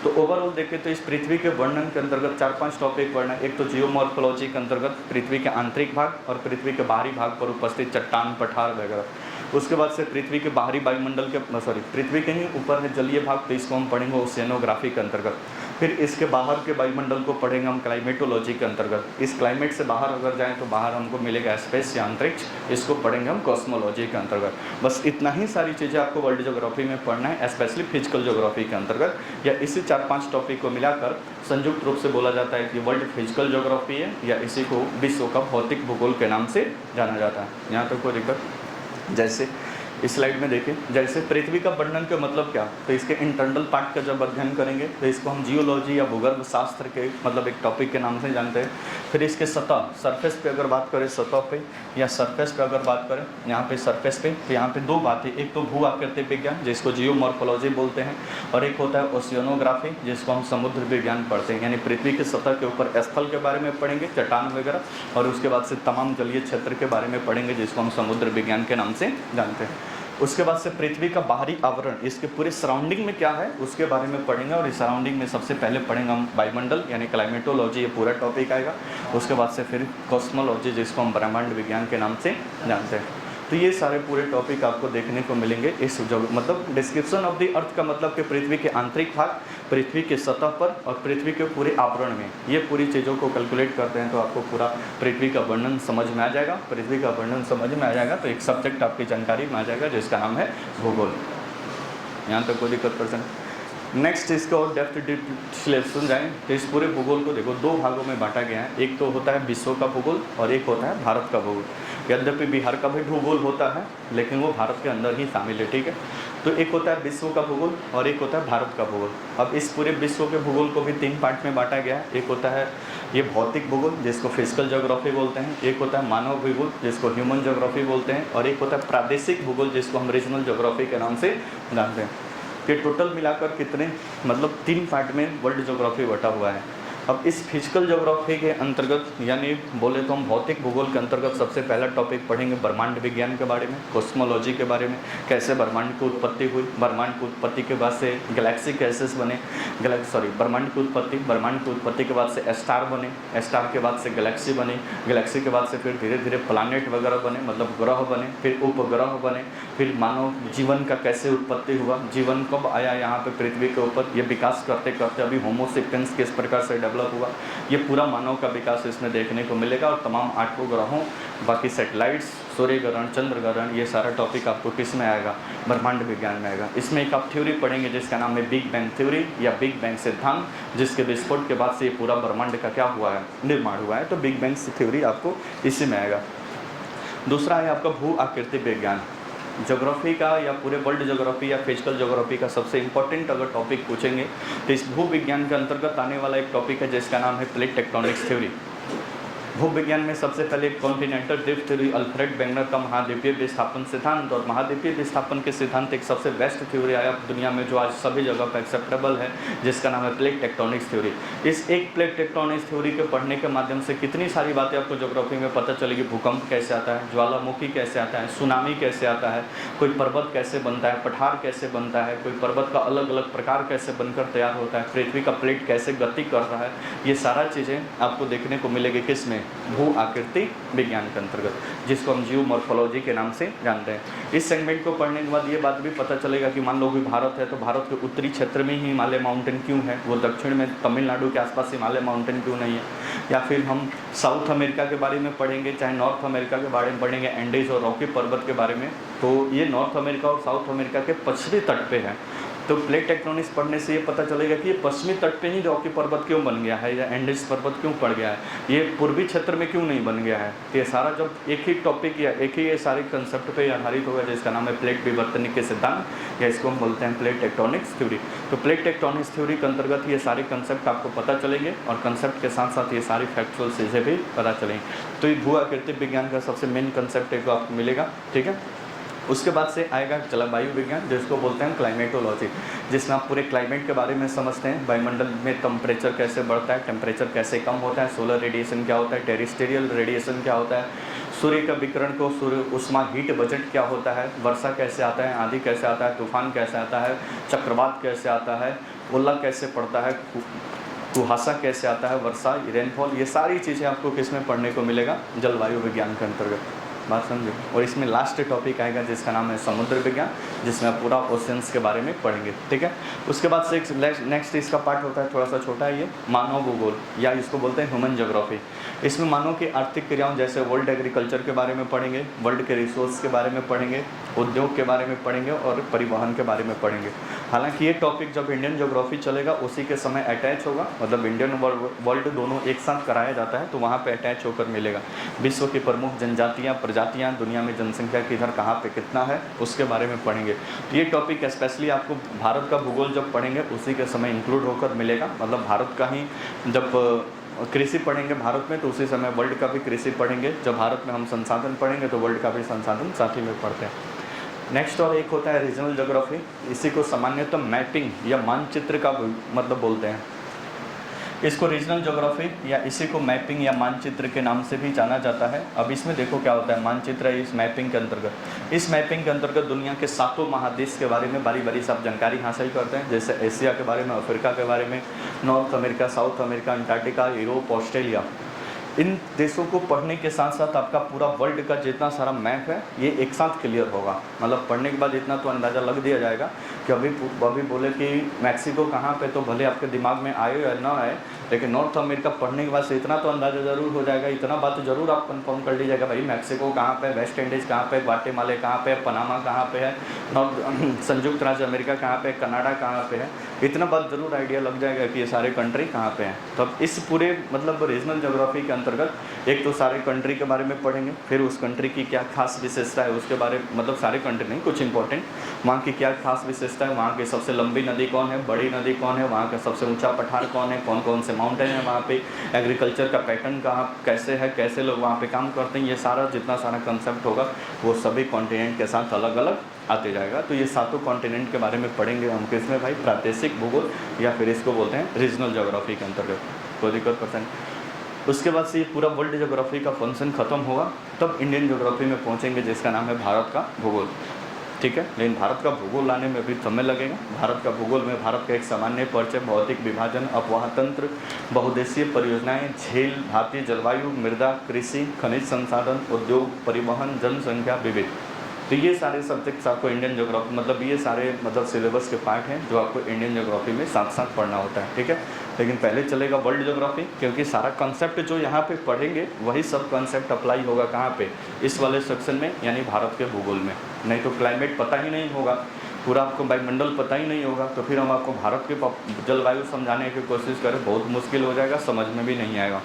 तो ओवरऑल देखें तो इस पृथ्वी के वर्णन के अंतर्गत 4-5 टॉपिक पढ़ना। एक तो जियोमॉर्फोलॉजी के अंतर्गत पृथ्वी के आंतरिक भाग और पृथ्वी के बाहरी भाग पर उपस्थित चट्टान, पठार वगैरह। उसके बाद से पृथ्वी के बाहरी वायुमंडल के पृथ्वी के ही ऊपर है जलीय भाग, तो इसको हम पढ़ेंगे ओशियनोग्राफी के अंतर्गत। फिर इसके बाहर के वायुमंडल को पढ़ेंगे हम क्लाइमेटोलॉजी के अंतर्गत। इस क्लाइमेट से बाहर अगर जाएं तो बाहर हमको मिलेगा स्पेस या अंतरिक्ष, इसको पढ़ेंगे हम कॉस्मोलॉजी के अंतर्गत। बस इतना ही सारी चीज़ें आपको वर्ल्ड ज्योग्राफी में पढ़ना है, स्पेशली फिजिकल ज्योग्राफी के अंतर्गत। या इसी 4-5 टॉपिक को मिलाकर संयुक्त रूप से बोला जाता है कि वर्ल्ड फिजिकल ज्योग्राफी है, या इसी को विश्व का भौतिक भूगोल के नाम से जाना जाता है। यहाँ तक कोई दिक्कत। जैसे इस स्लाइड में देखें, जैसे पृथ्वी का वर्णन का मतलब क्या, तो इसके इंटरनल पार्ट का जब अध्ययन करेंगे तो इसको हम जियोलॉजी या भूगर्भ शास्त्र के मतलब एक टॉपिक के नाम से जानते हैं। फिर इसके सतह, सरफेस पे अगर बात करें, सतह पे या सरफेस पे अगर बात करें, यहाँ पे सरफेस पे, तो यहाँ पे दो बातें, एक तो भू आकृति विज्ञान जिसको जियोमॉर्फोलॉजी बोलते हैं, और एक होता है ओशियनोग्राफी जिसको हम समुद्र विज्ञान पढ़ते हैं। यानी पृथ्वी की सतह के ऊपर स्थल के बारे में पढ़ेंगे, चट्टान वगैरह, और उसके बाद से तमाम जलीय क्षेत्र के बारे में पढ़ेंगे जिसको हम समुद्र विज्ञान के नाम से जानते हैं। उसके बाद से पृथ्वी का बाहरी आवरण, इसके पूरे सराउंडिंग में क्या है उसके बारे में पढ़ेंगे, और इस सराउंडिंग में सबसे पहले पढ़ेंगे हम वायुमंडल यानी क्लाइमेटोलॉजी, ये पूरा टॉपिक आएगा। उसके बाद से फिर कॉस्मोलॉजी जिसको हम ब्रह्मांड विज्ञान के नाम से जानते हैं। तो ये सारे पूरे टॉपिक आपको देखने को मिलेंगे इस जो मतलब डिस्क्रिप्शन ऑफ द अर्थ का मतलब कि पृथ्वी के आंतरिक भाग, पृथ्वी के सतह पर और पृथ्वी के पूरे आवरण में, ये पूरी चीज़ों को कैलकुलेट करते हैं तो आपको पूरा पृथ्वी का वर्णन समझ में आ जाएगा। पृथ्वी का वर्णन समझ में आ जाएगा तो एक सब्जेक्ट आपकी जानकारी में आ जाएगा जिसका नाम है भूगोल। यहाँ तक कोई दिक्कत पर्सन। नेक्स्ट इसका और डेप्थ डिस्कशन जाएँ तो इस पूरे भूगोल को देखो दो भागों में बांटा गया है। एक तो होता है विश्व का भूगोल और एक होता है भारत का भूगोल। यद्यपि बिहार का भी भूगोल होता है लेकिन वो भारत के अंदर ही शामिल है, ठीक है। तो एक होता है विश्व का भूगोल और एक होता है भारत का भूगोल। अब इस पूरे विश्व के भूगोल को भी 3 पार्ट में बांटा गया है। एक होता है ये भौतिक भूगोल जिसको फिजिकल ज्योग्राफी बोलते हैं, एक होता है मानव भूगोल जिसको ह्यूमन ज्योग्राफी बोलते हैं, और एक होता है प्रादेशिक भूगोल जिसको हम रीजनल ज्योग्राफी के नाम से जानते हैं। तो ये टोटल मिलाकर कितने मतलब 3 पार्ट में वर्ल्ड ज्योग्राफी बटा हुआ है। अब इस फिजिकल ज्योग्राफी के अंतर्गत यानी बोले तो हम भौतिक भूगोल के अंतर्गत सबसे पहला टॉपिक पढ़ेंगे ब्रह्मांड विज्ञान के बारे में, कॉस्मोलॉजी के बारे में, कैसे ब्रह्मांड की उत्पत्ति हुई, ब्रह्मांड की उत्पत्ति के बाद से गैलेक्सी कैसे बने, ब्रह्मांड की उत्पत्ति के बाद से स्टार बने, स्टार के बाद से गैलेक्सी बने, गैलेक्सी के बाद से फिर धीरे धीरे प्लानेट वगैरह बने मतलब ग्रह बने, फिर उपग्रह बने, फिर मानव जीवन का कैसे उत्पत्ति हुआ, जीवन कब आया यहाँ पे पृथ्वी के ऊपर, ये विकास करते करते अभी होमो सेपियंस किस प्रकार से डेवलप हुआ, ये पूरा मानव का विकास इसमें देखने को मिलेगा। और तमाम 8 ग्रहों, बाकी सैटेलाइट्स, सूर्य ग्रहण, चंद्र ग्रहण, ये सारा टॉपिक आपको किस में आएगा, ब्रह्मांड विज्ञान में आएगा। इसमें एक आप थ्योरी पढ़ेंगे जिसका नाम है बिग बैंग थ्योरी या बिग बैंग सिद्धांत, जिसके विस्फोट के बाद से ये पूरा ब्रह्मांड का क्या हुआ है, निर्माण हुआ है। तो बिग बैंग थ्योरी आपको इसी में आएगा। दूसरा है आपका भू आकृति विज्ञान। ज्योग्राफी का या पूरे वर्ल्ड ज्योग्राफी या फिजिकल ज्योग्राफी का सबसे इंपॉर्टेंट अगर टॉपिक पूछेंगे तो इस भू विज्ञान के अंतर्गत आने वाला एक टॉपिक है जिसका नाम है प्लेट टेक्टोनिक्स थ्योरी। भू विज्ञान में सबसे पहले continental drift theory, Alfred Wegener का महाद्वीपीय विस्थापन सिद्धांत, और महाद्वीपीय विस्थापन के सिद्धांत एक सबसे बेस्ट थ्योरी आया दुनिया में जो आज सभी जगह पर एक्सेप्टेबल है, जिसका नाम है प्लेट टेक्टोनिक्स थ्योरी। इस एक प्लेट टेक्टोनिक्स थ्योरी के पढ़ने के माध्यम से कितनी सारी बातें आपको ज्योग्राफी में पता चलेगी। भूकंप कैसे आता है, ज्वालामुखी कैसे आता है, सुनामी कैसे आता है, कोई पर्वत कैसे बनता है, पठार कैसे बनता है, कोई पर्वत का अलग अलग प्रकार कैसे बनकर तैयार होता है, पृथ्वी का प्लेट कैसे गति कर रहा है, ये सारा चीज़ें आपको देखने को मिलेगी किस में, भू आकृति विज्ञान के अंतर्गत, जिसको हम जियोमॉर्फोलॉजी के नाम से जानते हैं। इस सेगमेंट को पढ़ने के बाद ये बात भी पता चलेगा कि मान लो कि भारत है तो भारत के उत्तरी क्षेत्र में ही हिमालय माउंटेन क्यों है, वो दक्षिण में तमिलनाडु के आसपास हिमालय माउंटेन क्यों नहीं है। या फिर हम साउथ अमेरिका के बारे में पढ़ेंगे, चाहे नॉर्थ अमेरिका के बारे में पढ़ेंगे, एंडीज और रॉकी पर्वत के बारे में, तो ये नॉर्थ अमेरिका और साउथ अमेरिका के पश्चिमी तट पे है। तो प्लेट टेक्टोनिक्स पढ़ने से ये पता चलेगा कि ये पश्चिमी तट पे ही रॉकी पर्वत क्यों बन गया है या एंडीज पर्वत क्यों पड़ गया है, ये पूर्वी क्षेत्र में क्यों नहीं बन गया है। तो ये सारा जब एक ही टॉपिक या एक ही ये सारे कंसेप्ट पे आधारित होगा जिसका नाम है प्लेट विवर्तनिक के सिद्धांत, या इसको हम बोलते हैं प्लेट टेक्टोनिक्स थ्योरी। तो प्लेट टेक्टोनिक्स थ्योरी के अंतर्गत ये सारे कंसेप्ट आपको पता चलेंगे और कंसेप्ट के साथ साथ ये सारी फैक्चुअल चीज़ें भी पता चलेंगी। तो ये भू आकृति विज्ञान का सबसे मेन कंसेप्ट एक आपको मिलेगा, ठीक है। उसके बाद से आएगा जलवायु विज्ञान, जिसको बोलते हैं क्लाइमेटोलॉजी, जिसमें आप पूरे क्लाइमेट के बारे में समझते हैं, वायुमंडल में टेम्परेचर कैसे बढ़ता है, टेम्परेचर कैसे कम होता है, सोलर रेडिएशन क्या होता है, टेरेस्ट्रियल रेडिएशन क्या होता है, सूर्य का विकिरण को सूर्य उष्मा हीट बजट क्या होता है, वर्षा कैसे आता है, आंधी कैसे आता है, तूफान कैसे आता है, चक्रवात कैसे आता है, ओला कैसे पड़ता है, कुहासा कैसे आता है, वर्षा, रेनफॉल, ये सारी चीज़ें आपको किस में पढ़ने को मिलेगा, जलवायु विज्ञान के अंतर्गत। बात समझो। और इसमें लास्ट टॉपिक आएगा जिसका नाम है समुद्र विज्ञान, जिसमें आप पूरा ओशंस के बारे में पढ़ेंगे, ठीक है। उसके बाद से नेक्स्ट इसका पार्ट होता है, थोड़ा सा छोटा है ये, मानव भूगोल या इसको बोलते हैं ह्यूमन ज्योग्राफी। इसमें मानव की आर्थिक क्रियाओं जैसे वर्ल्ड एग्रीकल्चर के बारे में पढ़ेंगे, वर्ल्ड के रिसोर्स के बारे में पढ़ेंगे, उद्योग के बारे में पढ़ेंगे और परिवहन के बारे में पढ़ेंगे। हालांकि ये टॉपिक जब इंडियन ज्योग्राफी चलेगा उसी के समय अटैच होगा, मतलब इंडियन वर्ल्ड दोनों एक साथ कराया जाता है तो वहाँ पे अटैच होकर मिलेगा। विश्व की प्रमुख जनजातियाँ, प्रजातियाँ, दुनिया में जनसंख्या किधर कहाँ पे कितना है उसके बारे में पढ़ेंगे। तो ये टॉपिक स्पेशली आपको भारत का भूगोल जब पढ़ेंगे उसी के समय इंक्लूड होकर मिलेगा, मतलब भारत का ही जब कृषि पढ़ेंगे भारत में तो उसी समय वर्ल्ड का भी कृषि पढ़ेंगे, जब भारत में हम संसाधन पढ़ेंगे तो वर्ल्ड का भी संसाधन साथ ही में पढ़ते हैं। नेक्स्ट और एक होता है रीजनल ज्योग्राफी, इसी को सामान्यतः मैपिंग या मानचित्र का मतलब बोलते हैं। इसको रीजनल ज्योग्राफी या इसी को मैपिंग या मानचित्र के नाम से भी जाना जाता है। अब इसमें देखो क्या होता है, मानचित्र है इस मैपिंग के अंतर्गत। इस मैपिंग के अंतर्गत दुनिया के 7 महादेश के बारे में बारी बारी सब जानकारी हासिल करते हैं, जैसे एशिया के बारे में, अफ्रीका के बारे में, North America, South America, Antarctica, Europe, Australia. इन देशों को पढ़ने के साथ साथ आपका पूरा वर्ल्ड का जितना सारा मैप है ये एक साथ क्लियर होगा, मतलब पढ़ने के बाद इतना तो अंदाज़ा लग दिया जाएगा कि अभी बोले कि मैक्सिको कहाँ पे, तो भले आपके दिमाग में आए या ना आए, लेकिन नॉर्थ अमेरिका पढ़ने के बाद से इतना तो अंदाज़ा ज़रूर हो जाएगा, इतना बात ज़रूर आप कंफर्म कर लीजिएगा भाई मैक्सिको कहाँ पे, वेस्ट इंडीज़ कहाँ पे, ग्वाटेमाला कहाँ पे, पनामा कहाँ पे है, संयुक्त राज्य अमेरिका कहाँ पे, कनाडा कहाँ पे है, इतना बात ज़रूर आइडिया लग जाएगा कि ये सारे कंट्री कहाँ पे हैं। तो अब इस पूरे मतलब रीजनल ज्योग्राफी के अंतर्गत एक तो सारे कंट्री के बारे में पढ़ेंगे, फिर उस कंट्री की क्या खास विशेषता है उसके बारे में, मतलब सारे कंट्री नहीं, कुछ इंपॉर्टेंट, वहाँ की क्या खास विशेषता है, वहाँ की सबसे लंबी नदी कौन है, बड़ी नदी कौन है, वहाँ का सबसे ऊंचा पठार कौन है, कौन कौन से माउंटेन है वहाँ पे, एग्रीकल्चर का पैटर्न कहाँ कैसे है, कैसे लोग वहाँ पे काम करते हैं, ये सारा जितना सारा कंसेप्ट होगा वो सभी कॉन्टिनेंट के साथ अलग अलग आते जाएगा। तो ये सातों कॉन्टिनेंट के बारे में पढ़ेंगे हम किसमें भाई, प्रादेशिक भूगोल या फिर इसको बोलते हैं रीजनल ज्योग्राफी के अंतर्गत। कोई दिक्कत परसेंट। उसके बाद से ये पूरा वर्ल्ड ज्योग्राफी का फंक्शन खत्म होगा, तब इंडियन ज्योग्राफी में पहुंचेंगे जिसका नाम है भारत का भूगोल। ठीक है, लेकिन भारत का भूगोल लाने में भी समय लगेगा। भारत का भूगोल में भारत का एक सामान्य परिचय, भौतिक विभाजन, अपवाह तंत्र, बहुदेशीय परियोजनाएं, झील, भारतीय जलवायु, मृदा, कृषि, खनिज संसाधन, उद्योग, परिवहन, जनसंख्या, विविध। तो ये सारे सब्जेक्ट्स आपको इंडियन ज्योग्राफी मतलब ये सारे मतलब सिलेबस के पार्ट हैं जो आपको इंडियन ज्योग्राफी में साथ साथ पढ़ना होता है। ठीक है, लेकिन पहले चलेगा वर्ल्ड ज्योग्राफी, क्योंकि सारा कॉन्सेप्ट जो यहाँ पे पढ़ेंगे वही सब कॉन्सेप्ट अप्लाई होगा कहाँ पे, इस वाले सेक्शन में, यानी भारत के भूगोल में। नहीं तो क्लाइमेट पता ही नहीं होगा, पूरा आपको वायुमंडल पता ही नहीं होगा, तो फिर हम आपको भारत के जलवायु समझाने की कोशिश करें, बहुत मुश्किल हो जाएगा, समझ में भी नहीं आएगा।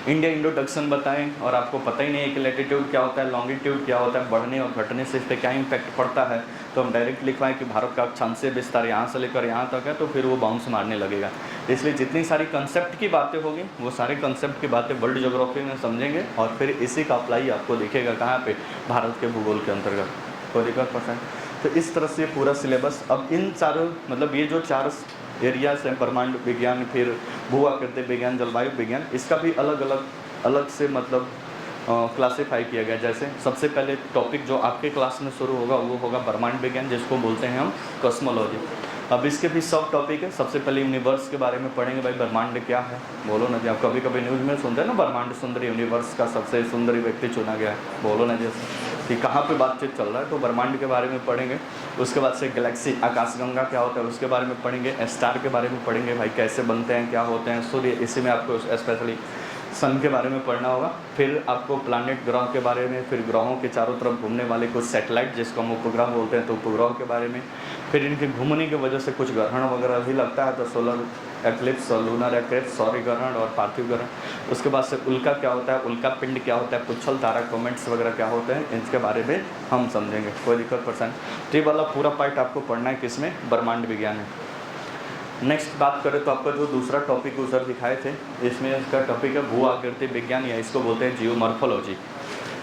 इंडिया इंट्रोडक्शन बताएं और आपको पता ही नहीं है कि लैटिट्यूड क्या होता है, लॉन्गिट्यूड क्या होता है, बढ़ने और घटने से इस पर क्या इम्पैक्ट पड़ता है, तो हम डायरेक्ट लिखवाएं कि भारत का अक्षांशीय विस्तार यहाँ से लेकर यहाँ तक है, तो फिर वो बाउंस मारने लगेगा। इसलिए जितनी सारी कंसेप्ट की बातें होगी वो सारे कंसेप्ट की बातें वर्ल्ड ज्योग्राफी में समझेंगे और फिर इसी का अप्लाई आपको दिखेगा कहाँ पे, भारत के भूगोल के अंतर्गत। कोई दिक्कत परसेंट। तो इस तरह से पूरा सिलेबस, अब इन चारों मतलब ये जो चार एरियाज हैं, ब्रह्मांड विज्ञान, फिर भू आकृति विज्ञान, जलवायु विज्ञान, इसका भी अलग से मतलब क्लासीफाई किया गया। जैसे सबसे पहले टॉपिक जो आपके क्लास में शुरू होगा वो होगा ब्रह्मांड विज्ञान, जिसको बोलते हैं हम कॉस्मोलॉजी। अब इसके भी सब टॉपिक है। सबसे पहले यूनिवर्स के बारे में पढ़ेंगे, भाई ब्रह्मांड क्या है, बोलो ना जी। आप कभी कभी न्यूज़ में सुनते हैं ना, ब्रह्मांड सुंदर, यूनिवर्स का सबसे सुंदर व्यक्ति चुना गया है, बोलो ना जैसे कि कहाँ पे बातचीत चल रहा है, तो ब्रह्मांड के बारे में पढ़ेंगे। उसके बाद से गैलेक्सी, आकाशगंगा क्या होता है उसके बारे में पढ़ेंगे। स्टार के बारे में पढ़ेंगे, भाई कैसे बनते हैं, क्या होते हैं, सूर्य, इसी में आपको स्पेशली सन के बारे में पढ़ना होगा। फिर आपको प्लानिट, ग्रह के बारे में, फिर ग्रहों के चारों तरफ घूमने वाले कुछ सैटेलाइट जिसको हम उपग्रह बोलते हैं, तो उपग्रह के बारे में। फिर इनके घूमने की वजह से कुछ ग्रहण वगैरह भी लगता है, तो सोलर एक्लिप्स और लूनर एक्लिप्स, सौर्य ग्रहण और पार्थिव ग्रहण। उसके बाद से उल्का क्या होता है, उल्का पिंड क्या होता है, पुच्छल तारा, कॉमेट्स वगैरह क्या होते हैं, इनके बारे में हम समझेंगे। कोई दिक्कत परसेंट। तो ये वाला पूरा पार्ट आपको पढ़ना है किसमें, ब्रह्मांड विज्ञान है। नेक्स्ट बात करें तो आपका जो दूसरा टॉपिक सर दिखाए थे, इसमें इसका टॉपिक है भू आकृति विज्ञान, या इसको बोलते हैं जियोमॉर्फोलॉजी।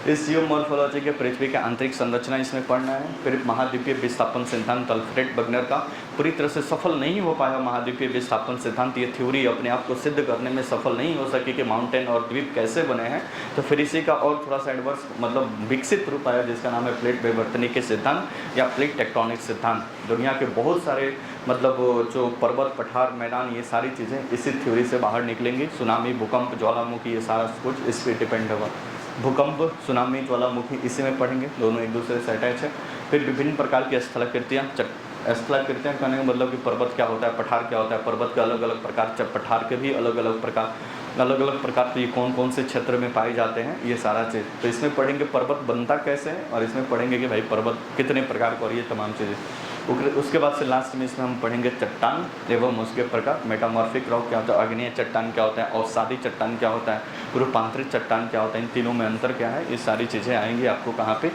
इस जियोमॉर्फोलॉजी के पृथ्वी के आंतरिक संरचना इसमें पढ़ना है। फिर महाद्वीपीय विस्थापन सिद्धांत, अल्फ्रेड वगनर का पूरी तरह से सफल नहीं हो पाया महाद्वीपीय विस्थापन सिद्धांत, ये थ्योरी अपने आप को सिद्ध करने में सफल नहीं हो सकी कि माउंटेन और द्वीप कैसे बने हैं। तो फिर इसी का और थोड़ा सा एडवर्स मतलब विकसित रूप आया जिसका नाम है प्लेट विवर्तनी के सिद्धांत या प्लेट टेक्टोनिक सिद्धांत। दुनिया के बहुत सारे मतलब जो पर्वत, पठार, मैदान, ये सारी चीज़ें इसी थ्योरी से बाहर निकलेंगी। सुनामी, भूकंप, ज्वालामुखी, ये सारा कुछ इस पर डिपेंड होगा। भूकंप, सुनामी, ज्वालामुखी इसी में पढ़ेंगे, दोनों एक दूसरे से अटैच है। फिर विभिन्न प्रकार की स्थलाकृतियाँ, स्थलाकृतियाँ कहने का मतलब कि पर्वत क्या होता है, पठार क्या होता है, पर्वत के अलग अलग प्रकार, पठार के भी अलग अलग प्रकार, तो ये कौन कौन से क्षेत्र में पाए जाते हैं, ये सारा चीज़। तो इसमें पढ़ेंगे पर्वत बनता कैसे है, और इसमें पढ़ेंगे कि भाई पर्वत कितने प्रकार का, और ये तमाम चीज़ें। उसके बाद से लास्ट में इसमें हम पढ़ेंगे चट्टान एवं उसके प्रकार, मेटामॉर्फिक रॉक क्या होता है, आग्नेय चट्टान क्या होता है, अवसादी चट्टान क्या होता है, रूपांतरित चट्टान क्या होता है, इन तीनों में अंतर क्या है, ये सारी चीज़ें आएंगी आपको कहाँ पे,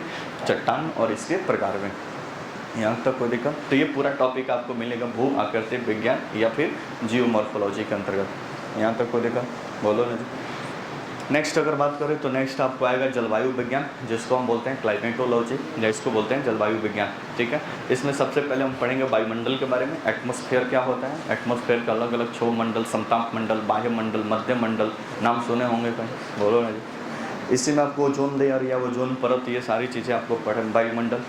चट्टान और इसके प्रकार में। यहाँ तक कोई दिक्कत। तो ये पूरा टॉपिक आपको मिलेगा भू आकृति विज्ञान या फिर जियोमॉर्फोलॉजी के अंतर्गत। यहाँ तक कोई दिक्कत, बोलो ना जी। नेक्स्ट अगर बात करें तो नेक्स्ट आपको आएगा जलवायु विज्ञान, जिसको हम बोलते हैं क्लाइमेटोलॉजी, या इसको बोलते हैं जलवायु विज्ञान। ठीक है, इसमें सबसे पहले हम पढ़ेंगे वायुमंडल के बारे में। एटमॉस्फेयर क्या होता है, एटमॉस्फेयर का अलग अलग क्षोभ मंडल, समताप मंडल, बाह्य मंडल, मध्य मंडल, नाम सुने होंगे कहीं, बोलो ना जी। इसी में आपको ओजोन लेयर या ओजोन परत, ये सारी चीज़ें आपको पढ़ें, वायुमंडल।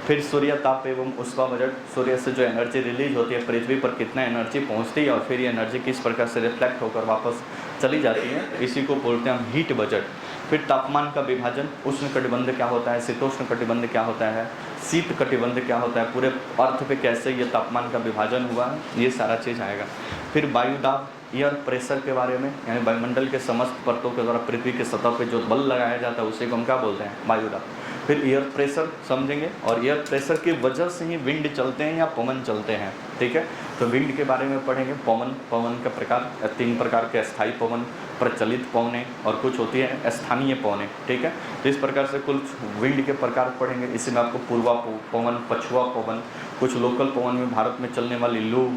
फिर सूर्य ताप एवं उसका बजट, सूर्य से जो एनर्जी रिलीज होती है पृथ्वी पर कितना एनर्जी पहुंचती है और फिर ये एनर्जी किस प्रकार से रिफ्लेक्ट होकर वापस चली जाती है, इसी को बोलते हैं हम हीट बजट। फिर तापमान का विभाजन, उष्ण कटिबंध क्या होता है, शीतोष्ण कटिबंध क्या होता है, शीत कटिबंध क्या होता है, पूरे अर्थ पे कैसे ये तापमान का विभाजन हुआ है, ये सारा चीज़ आएगा। फिर वायुदाब, एयर प्रेशर के बारे में, यानी वायुमंडल के समस्त परतों के द्वारा पृथ्वी की सतह पे जो बल लगाया जाता है उसे को हम क्या बोलते हैं, वायुदाब। फिर एयर प्रेशर समझेंगे, और एयर प्रेशर की वजह से ही विंड चलते हैं या पवन चलते हैं। ठीक है, तो विंड के बारे में पढ़ेंगे। पवन का प्रकार, 3 प्रकार के, स्थायी पवन, प्रचलित पवनें और कुछ होती है स्थानीय पवनें। ठीक है, तो इस प्रकार से कुछ विंड के प्रकार पढ़ेंगे। इसी में आपको पूर्वा पवन, पछुआ पवन, कुछ लोकल पवन में भारत में चलने वाली लू,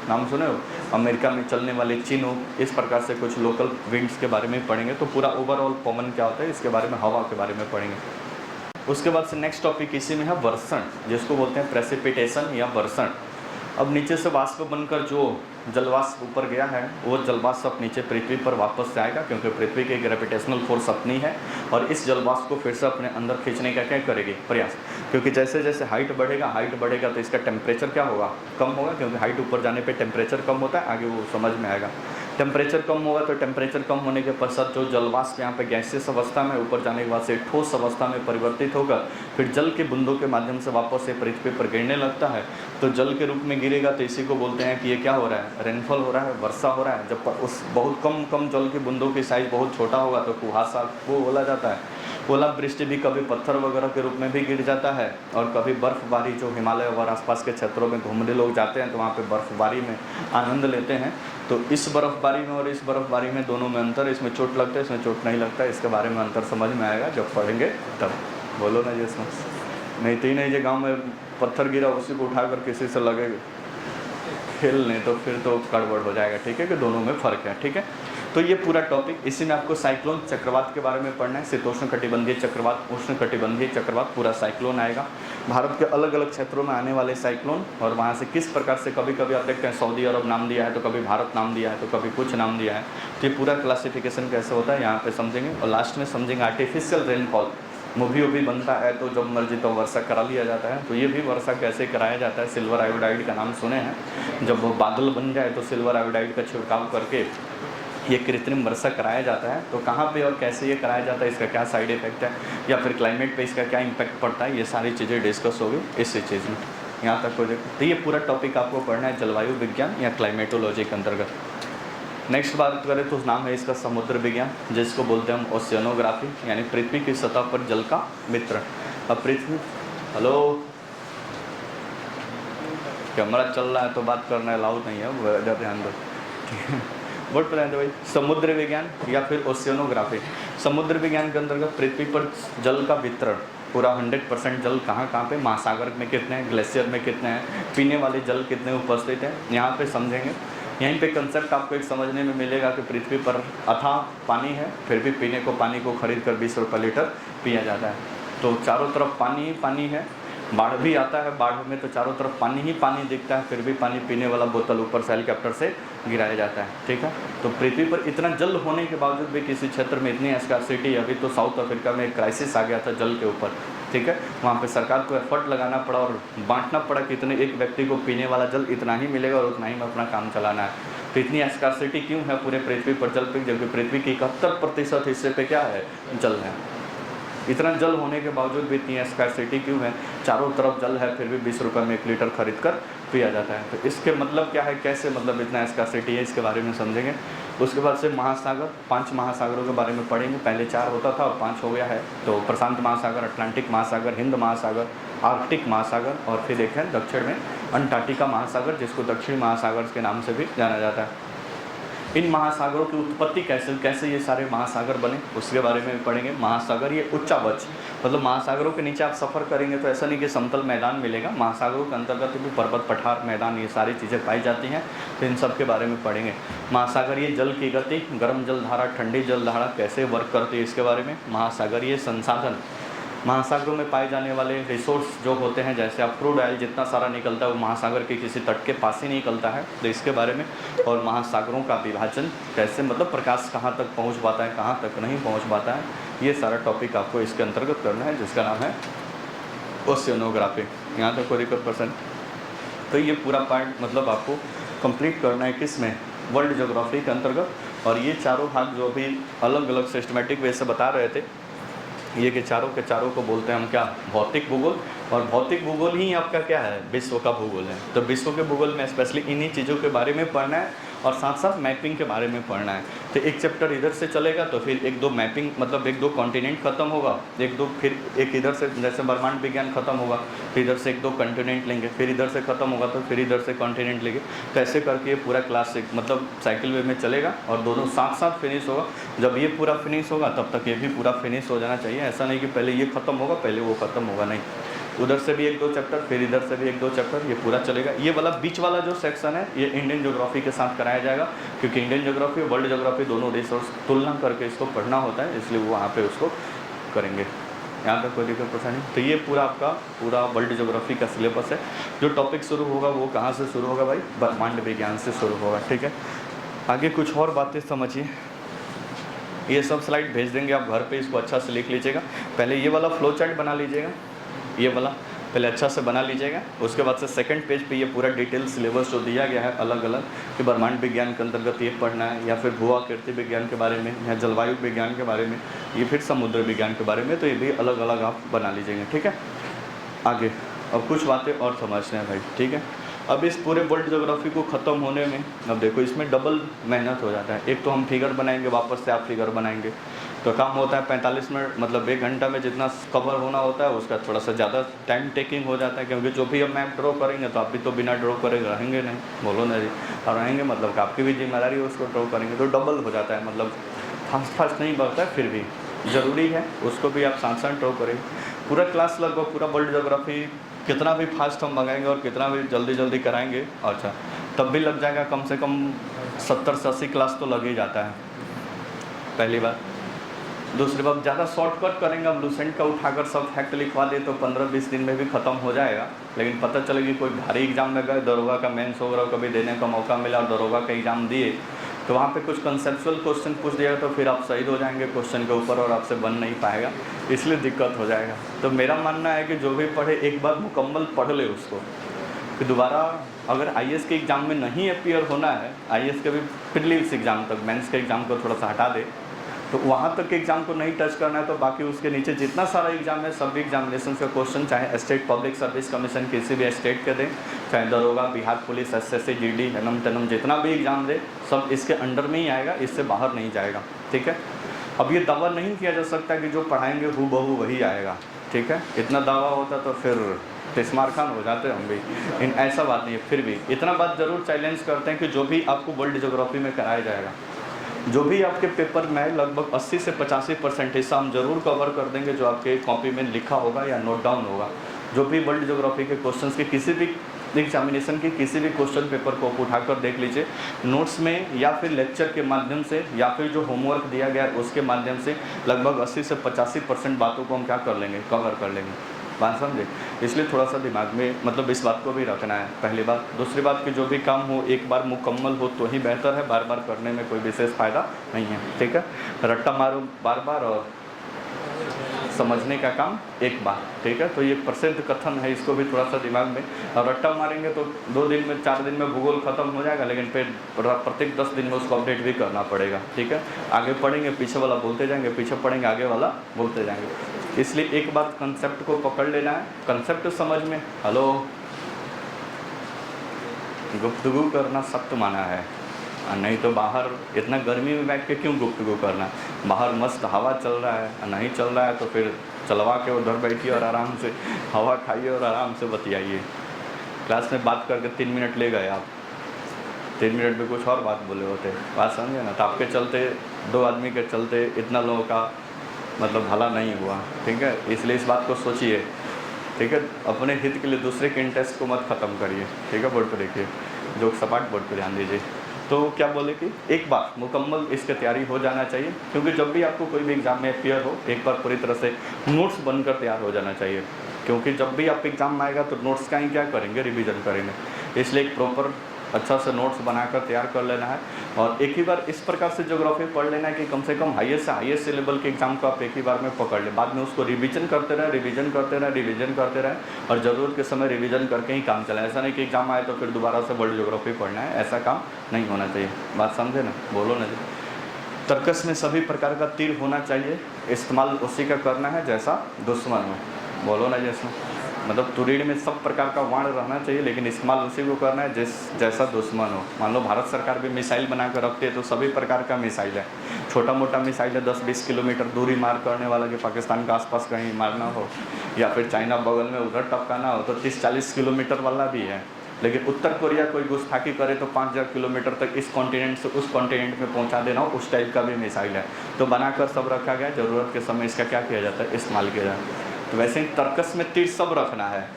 नाम सुने हो, अमेरिका में चलने वाले चिनूक, इस प्रकार से कुछ लोकल विंड्स के बारे में पढ़ेंगे। तो पूरा ओवरऑल पवन क्या होता है इसके बारे में, हवा के बारे में पढ़ेंगे। उसके बाद से नेक्स्ट टॉपिक इसी में है वर्षण, जिसको बोलते हैं प्रेसिपिटेशन या वर्षण। अब नीचे से वाष्प बनकर जो जलवाष्प ऊपर गया है वो जलवाष्प अब नीचे पृथ्वी पर वापस जाएगा, क्योंकि पृथ्वी की ग्रेविटेशनल फोर्स अपनी है और इस जलवाष्प को फिर से अपने अंदर खींचने का क्या करेगी, प्रयास। क्योंकि जैसे जैसे हाइट बढ़ेगा तो इसका टेम्परेचर क्या होगा, कम होगा, क्योंकि हाइट ऊपर जाने पे टेम्परेचर कम होता है, आगे वो समझ में आएगा। टेम्परेचर कम होगा तो टेम्परेचर कम होने के पश्चात जो जलवाष्प यहाँ पे गैसियस अवस्था में ऊपर जाने के बाद से ठोस अवस्था में परिवर्तित होगा, फिर जल के बूंदों के माध्यम से वापस से पृथ्वी पर गिरने लगता है। तो जल के रूप में गिरेगा तो इसी को बोलते हैं कि ये क्या हो रहा है, रेनफॉल हो रहा है, वर्षा हो रहा है। जब उस बहुत कम जल की बूंदों की साइज बहुत छोटा होगा तो कुहासा वो बोला जाता है। ओलावृष्टि भी कभी पत्थर वगैरह के रूप में भी गिर जाता है और कभी बर्फबारी, जो हिमालय और आसपास के क्षेत्रों में घूमने लोग जाते हैं तो वहाँ पे बर्फबारी में आनंद लेते हैं। तो इस बर्फबारी में और इस बर्फबारी में दोनों में अंतर, इसमें चोट लगता है, इसमें चोट नहीं लगता है, इसके बारे में अंतर समझ में आएगा जब पढ़ेंगे तब। बोलो ना जिसमें नहीं तो ही नहीं, जो गाँव में पत्थर गिरा उसी को उठा कर किसी से लगेगा खेलने तो फिर तो गड़बड़ हो जाएगा। ठीक है कि दोनों में फ़र्क है। ठीक है, तो ये पूरा टॉपिक, इसी में आपको साइक्लोन चक्रवात के बारे में पढ़ना है। शीतोष्ण कटिबंधीय चक्रवात, उष्ण कटिबंधीय चक्रवात, पूरा साइक्लोन आएगा। भारत के अलग अलग क्षेत्रों में आने वाले साइक्लोन और वहाँ से किस प्रकार से, कभी कभी आप देखते हैं सऊदी अरब नाम दिया है तो कभी भारत नाम दिया है तो कभी कुछ नाम दिया है। तो ये पूरा क्लासिफिकेशन कैसे होता है यहाँ पे समझेंगे। और लास्ट में समझेंगे आर्टिफिशियल रेनफॉल। मूवी भी बनता है तो जब मर्जी तो वर्षा करा लिया जाता है, तो ये भी वर्षा कैसे कराया जाता है। सिल्वर आयोडाइड का नाम सुने हैं, जब वो बादल बन जाए तो सिल्वर आयोडाइड का छिड़काव करके ये कृत्रिम वर्षा कराया जाता है। तो कहाँ पे और कैसे ये कराया जाता है, इसका क्या साइड इफेक्ट है, या फिर क्लाइमेट पे इसका क्या इम्पैक्ट पड़ता है, ये सारी चीज़ें डिस्कस होगी इसी चीज़ में। यहाँ तक हो जाए तो ये पूरा टॉपिक आपको पढ़ना है जलवायु विज्ञान या क्लाइमेटोलॉजी के अंतर्गत। नेक्स्ट बात करें तो नाम है इसका समुद्र विज्ञान, जिसको बोलते हैं हम ओशियनोग्राफी, यानी पृथ्वी की सतह पर जल का वितरण। अब पृथ्वी, हेलो कैमरा चल रहा है तो बात करना अलाउड नहीं है, इधर ध्यान दो। बोर्ड पर ध्यान दो भाई। समुद्र विज्ञान या फिर ओशियनोग्राफी। समुद्र विज्ञान के अंतर्गत पृथ्वी पर जल का वितरण, पूरा 100% जल कहाँ कहाँ पे, महासागर में कितने हैं, ग्लेशियर में कितने हैं, पीने वाले जल कितने उपस्थित हैं, यहाँ पे समझेंगे। यहीं पे कंसेप्ट आपको एक समझने में मिलेगा कि पृथ्वी पर अथाह पानी है, फिर भी पीने को पानी को खरीद कर 20 रुपये लीटर पिया जाता है। तो चारों तरफ पानी ही पानी है। बाढ़ भी आता है, बाढ़ में तो चारों तरफ पानी ही पानी दिखता है, फिर भी पानी पीने वाला बोतल ऊपर से हेलीकॉप्टर से गिराया जाता है। ठीक है, तो पृथ्वी पर इतना जल होने के बावजूद भी किसी क्षेत्र में इतनी स्कार्सिटी, अभी तो साउथ अफ्रीका में एक क्राइसिस आ गया था जल के ऊपर। ठीक है, वहाँ पे सरकार को एफर्ट लगाना पड़ा और बांटना पड़ा कि इतने एक व्यक्ति को पीने वाला जल इतना ही मिलेगा और उतना ही में अपना काम चलाना है। तो इतनी स्कार्सिटी क्यों है पूरे पृथ्वी पर जल पे, जबकि पृथ्वी के 71% हिस्से पे क्या है, जल है। इतना जल होने के बावजूद भी इतनी स्कार्सिटी क्यों है, चारों तरफ जल है फिर भी 20 रुपये में 1 लीटर खरीद कर पिया जाता है। तो इसके मतलब क्या है, कैसे मतलब इतना स्कार्सिटी है, इसके बारे में समझेंगे। उसके बाद से महासागर, 5 महासागरों के बारे में पढ़ेंगे। पहले 4 होता था और 5 हो गया है। तो प्रशांत महासागर, अटलांटिक महासागर, हिंद महासागर, आर्कटिक महासागर और फिर एक है दक्षिण में अंटार्कटिका महासागर, जिसको दक्षिण महासागर के नाम से भी जाना जाता है। इन महासागरों की उत्पत्ति कैसे ये सारे महासागर बने, उसके बारे में भी पढ़ेंगे। महासागर ये उच्चावच, मतलब महासागरों के नीचे आप सफ़र करेंगे तो ऐसा नहीं कि समतल मैदान मिलेगा, महासागरों के अंतर्गत भी पर्वत, पठार, मैदान, ये सारी चीज़ें पाई जाती हैं। तो इन सब के बारे में पढ़ेंगे। महासागर ये जल की गति, गर्म जलधारा, ठंडी जलधारा कैसे वर्क करती है, इसके बारे में। महासागर ये संसाधन, महासागरों में पाए जाने वाले रिसोर्स जो होते हैं, जैसे आप क्रूड ऑयल जितना सारा निकलता है वो महासागर के किसी तट के पास ही निकलता है, तो इसके बारे में। और महासागरों का विभाजन कैसे, मतलब प्रकाश कहाँ तक पहुँच पाता है, कहाँ तक नहीं पहुँच पाता है, ये सारा टॉपिक आपको इसके अंतर्गत करना है, जिसका नाम है ओशियनोग्राफी। यहाँ तक 40%। तो ये पूरा पार्ट मतलब आपको कंप्लीट करना है किस में, वर्ल्ड ज्योग्राफी के अंतर्गत। और ये चारों भाग जो भी अलग अलग सिस्टमेटिक वे से बता रहे थे, ये के चारों को बोलते हैं हम क्या, भौतिक भूगोल। और भौतिक भूगोल ही आपका क्या है, विश्व का भूगोल है। तो विश्व के भूगोल में स्पेशली इन्हीं चीज़ों के बारे में पढ़ना है और साथ साथ मैपिंग के बारे में पढ़ना है। तो एक चैप्टर इधर से चलेगा तो फिर 1-2 मैपिंग, मतलब 1-2 कॉन्टिनेंट खत्म होगा, 1-2 फिर एक इधर से, जैसे ब्रह्मांड विज्ञान खत्म होगा फिर इधर से 1-2 कॉन्टिनेंट लेंगे, फिर इधर से खत्म होगा तो फिर इधर से कॉन्टिनेंट लेंगे। तो ऐसे करके ये पूरा क्लास मतलब साइकिल वे में चलेगा और दोनों साथ साथ फिनिश होगा। जब ये पूरा फिनिश होगा तब तक ये भी पूरा फिनिश हो जाना चाहिए। ऐसा नहीं कि पहले ये खत्म होगा पहले वो खत्म होगा, नहीं। उधर से भी 1-2 चैप्टर, फिर इधर से भी 1-2 चैप्टर, ये पूरा चलेगा। ये वाला बीच वाला जो सेक्शन है ये इंडियन ज्योग्राफी के साथ कराया जाएगा, क्योंकि इंडियन ज्योग्राफी और वर्ल्ड ज्योग्राफी दोनों रिसोर्स तुलना करके इसको पढ़ना होता है, इसलिए वो वहाँ पे उसको करेंगे। यहाँ तक कोई दिक्कत परेशानी। तो ये पूरा आपका पूरा वर्ल्ड ज्योग्राफी का सिलेबस है। जो टॉपिक शुरू होगा वो कहाँ से शुरू होगा भाई? ब्रह्मांड विज्ञान से शुरू होगा, ठीक है। आगे कुछ और बातें समझिए। ये सब स्लाइड भेज देंगे आप घर पे, इसको अच्छा से लिख लीजिएगा। पहले ये वाला फ्लो चार्ट बना लीजिएगा, ये वाला पहले अच्छा से बना लीजिएगा। उसके बाद से सेकंड पेज पे ये पूरा डिटेल सिलेबस जो दिया गया है अलग अलग, कि ब्रह्मांड विज्ञान के अंतर्गत ये पढ़ना है, या फिर भू आकृति विज्ञान के बारे में, या जलवायु विज्ञान के बारे में, ये फिर समुद्र विज्ञान के बारे में, तो ये भी अलग अलग आप बना लीजिएगा, ठीक है। आगे अब कुछ बातें और समझते हैं भाई, ठीक है। अब इस पूरे वर्ल्ड ज्योग्राफी को ख़त्म होने में, अब देखो इसमें डबल मेहनत हो जाता है। एक तो हम फिगर बनाएंगे, वापस से आप फिगर बनाएंगे, तो काम होता है 45 मिनट, मतलब 1 घंटा में जितना कवर होना होता है उसका थोड़ा सा ज़्यादा टाइम टेकिंग हो जाता है, क्योंकि जो भी हम मैप ड्रॉ करेंगे तो आप भी तो बिना ड्रॉ करे रहेंगे नहीं, बोलो ना जी। और रहेंगे मतलब कि आपकी भी जिम्मेदारी है उसको ड्रॉ करेंगे, तो डबल हो जाता है, मतलब फास्ट नहीं बढ़ता है, फिर भी ज़रूरी है उसको भी आप साथ ड्रॉ करेंगे। पूरा क्लास लगभग पूरा वर्ल्ड ज्योग्राफी कितना भी फास्ट हम मंगाएंगे और कितना भी जल्दी जल्दी कराएंगे, अच्छा तब भी लग जाएगा कम से कम 70 से 80 क्लास तो लग ही जाता है, पहली बात। दूसरी बात, ज़्यादा शॉर्टकट करेंगे, अब लूसेंट का उठाकर सब फैक्ट लिखवा दे तो 15-20 दिन में भी ख़त्म हो जाएगा। लेकिन पता चलेगी कोई भारी एग्जाम में गए, दरोगा का मेंस वगैरह कभी देने का मौका मिला और दरोगा का एग्ज़ाम दिए, तो वहाँ पे कुछ कंसेप्चुअल क्वेश्चन पूछ दिया तो फिर आप शहीद हो जाएंगे क्वेश्चन के ऊपर और आपसे बन नहीं पाएगा, इसलिए दिक्कत हो जाएगा। तो मेरा मानना है कि जो भी पढ़े एक बार मुकम्मल पढ़ ले उसको, कि दोबारा अगर आईएएस के एग्ज़ाम में नहीं अपीयर होना है, आईएएस के भी प्रीलिम्स एग्ज़ाम तक, मेंस के एग्ज़ाम को थोड़ा सा हटा दे, तो वहाँ तक के एग्ज़ाम को नहीं टच करना है, तो बाकी उसके नीचे जितना सारा एग्ज़ाम है सभी एग्जामिनेशन का क्वेश्चन, चाहे स्टेट पब्लिक सर्विस कमीशन किसी भी स्टेट के दें, चाहे दरोगा, बिहार पुलिस, एसएससी, जीडी, एनएम टेनम जितना भी एग्ज़ाम दे सब इसके अंडर में ही आएगा, इससे बाहर नहीं जाएगा, ठीक है। अब ये दावा नहीं किया जा सकता कि जो पढ़ाएंगे हूबहू वही आएगा, ठीक है। इतना दावा होता तो फिर तिस्मार खान हो जाते हम भी, इन ऐसा बात नहीं है। फिर भी इतना बात ज़रूर चैलेंज करते हैं कि जो भी आपको वर्ल्ड ज्योग्राफी में कराया जाएगा, जो भी आपके पेपर में लगभग 80 से 85% हिस्सा हम जरूर कवर कर देंगे, जो आपके कॉपी में लिखा होगा या नोट डाउन होगा। जो भी वर्ल्ड ज्योग्राफी के क्वेश्चंस के किसी भी एग्जामिनेशन के किसी भी क्वेश्चन पेपर को आप उठाकर देख लीजिए, नोट्स में या फिर लेक्चर के माध्यम से या फिर जो होमवर्क दिया गया है उसके माध्यम से लगभग 80 से 85% बातों को हम क्या कर लेंगे, कवर कर लेंगे, बात समझे। इसलिए थोड़ा सा दिमाग में मतलब इस बात को भी रखना है, पहली बात। दूसरी बात कि जो भी काम हो एक बार मुकम्मल हो तो ही बेहतर है, बार बार करने में कोई विशेष फ़ायदा नहीं है, ठीक है। रट्टा मारो बार बार और समझने का काम एक बार, ठीक है। तो ये प्रसिद्ध कथन है, इसको भी थोड़ा सा दिमाग में, और रट्टा मारेंगे तो 2 दिन में 4 दिन में भूगोल खत्म हो जाएगा, लेकिन फिर प्रत्येक 10 दिन में उसको अपडेट भी करना पड़ेगा, ठीक है। आगे पढ़ेंगे पीछे वाला बोलते जाएंगे, पीछे पढ़ेंगे आगे वाला बोलते जाएंगे। इसलिए एक बार कंसेप्ट को पकड़ लेना है, कंसेप्ट समझ में, हेलो, गुफ्तगू करना सख्त माना है, नहीं तो बाहर इतना गर्मी में बैठ के क्यों गुफ्तगू करना, बाहर मस्त हवा चल रहा है, नहीं चल रहा है तो फिर चलवा के उधर बैठिए और आराम से हवा खाइए और आराम से बतियाइए। क्लास में बात करके 3 मिनट ले गए आप, 3 मिनट में कुछ और बात बोले होते, बात समझे ना। तो आपके चलते 2 आदमी के चलते इतना लोगों का मतलब भला नहीं हुआ, ठीक है। इसलिए इस बात को सोचिए, ठीक है। अपने हित के लिए दूसरे के इंटरेस्ट को मत ख़त्म करिए, ठीक है। बोर्ड पर देखिए, जो सपाट बोर्ड पर ध्यान दीजिए। तो क्या बोले कि एक बार मुकम्मल इसकी तैयारी हो जाना चाहिए, क्योंकि जब भी आपको कोई भी एग्ज़ाम में अपीयर हो एक बार पूरी तरह से नोट्स बनकर तैयार हो जाना चाहिए, क्योंकि जब भी आप एग्ज़ाम में आएगा तो नोट्स का ही क्या करेंगे, रिवीजन करेंगे। इसलिए एक प्रॉपर अच्छा से नोट्स बनाकर तैयार कर लेना है, और एक ही बार इस प्रकार से ज्योग्राफी पढ़ लेना है कि कम से कम हाईएस्ट से हाईएस्ट लेवल के एग्जाम को आप एक ही बार में पकड़ लें। बाद में उसको रिवीजन करते रहें, रिवीजन करते रहें, रिवीजन करते रहें, और ज़रूरत के समय रिवीजन करके ही काम चलाएं। ऐसा नहीं कि एग्जाम आए तो फिर दोबारा से वर्ल्ड ज्योग्राफी पढ़ना है, ऐसा काम नहीं होना चाहिए, बात समझे ना, बोलो ना जी। तर्कस में सभी प्रकार का तीर होना चाहिए, इस्तेमाल उसी का करना है जैसा दुश्मन हो, बोलो ना जैसा, मतलब तुरीड़ में सब प्रकार का वाण रहना चाहिए, लेकिन इस्तेमाल उसी को करना है जैसा दुश्मन हो। मान लो भारत सरकार भी मिसाइल बना कर रखती है, तो सभी प्रकार का मिसाइल है, छोटा मोटा मिसाइल है 10-20 किलोमीटर दूरी मार करने वाला, कि पाकिस्तान के आसपास कहीं मारना हो, या फिर चाइना बगल में उधर टपकाना हो, तो 30-40 किलोमीटर वाला भी है। लेकिन उत्तर कोरिया कोई गुस्ताखी करे तो 5000 किलोमीटर तक इस कॉन्टिनेंट से उस कॉन्टिनेंट में पहुंचा देना हो, उस टाइप का भी मिसाइल है। तो बनाकर सब रखा गया, ज़रूरत के समय इसका क्या किया जाता है, इस्तेमाल किया जाता है। तो वैसे ही तर्कस में तीर सब रखना है।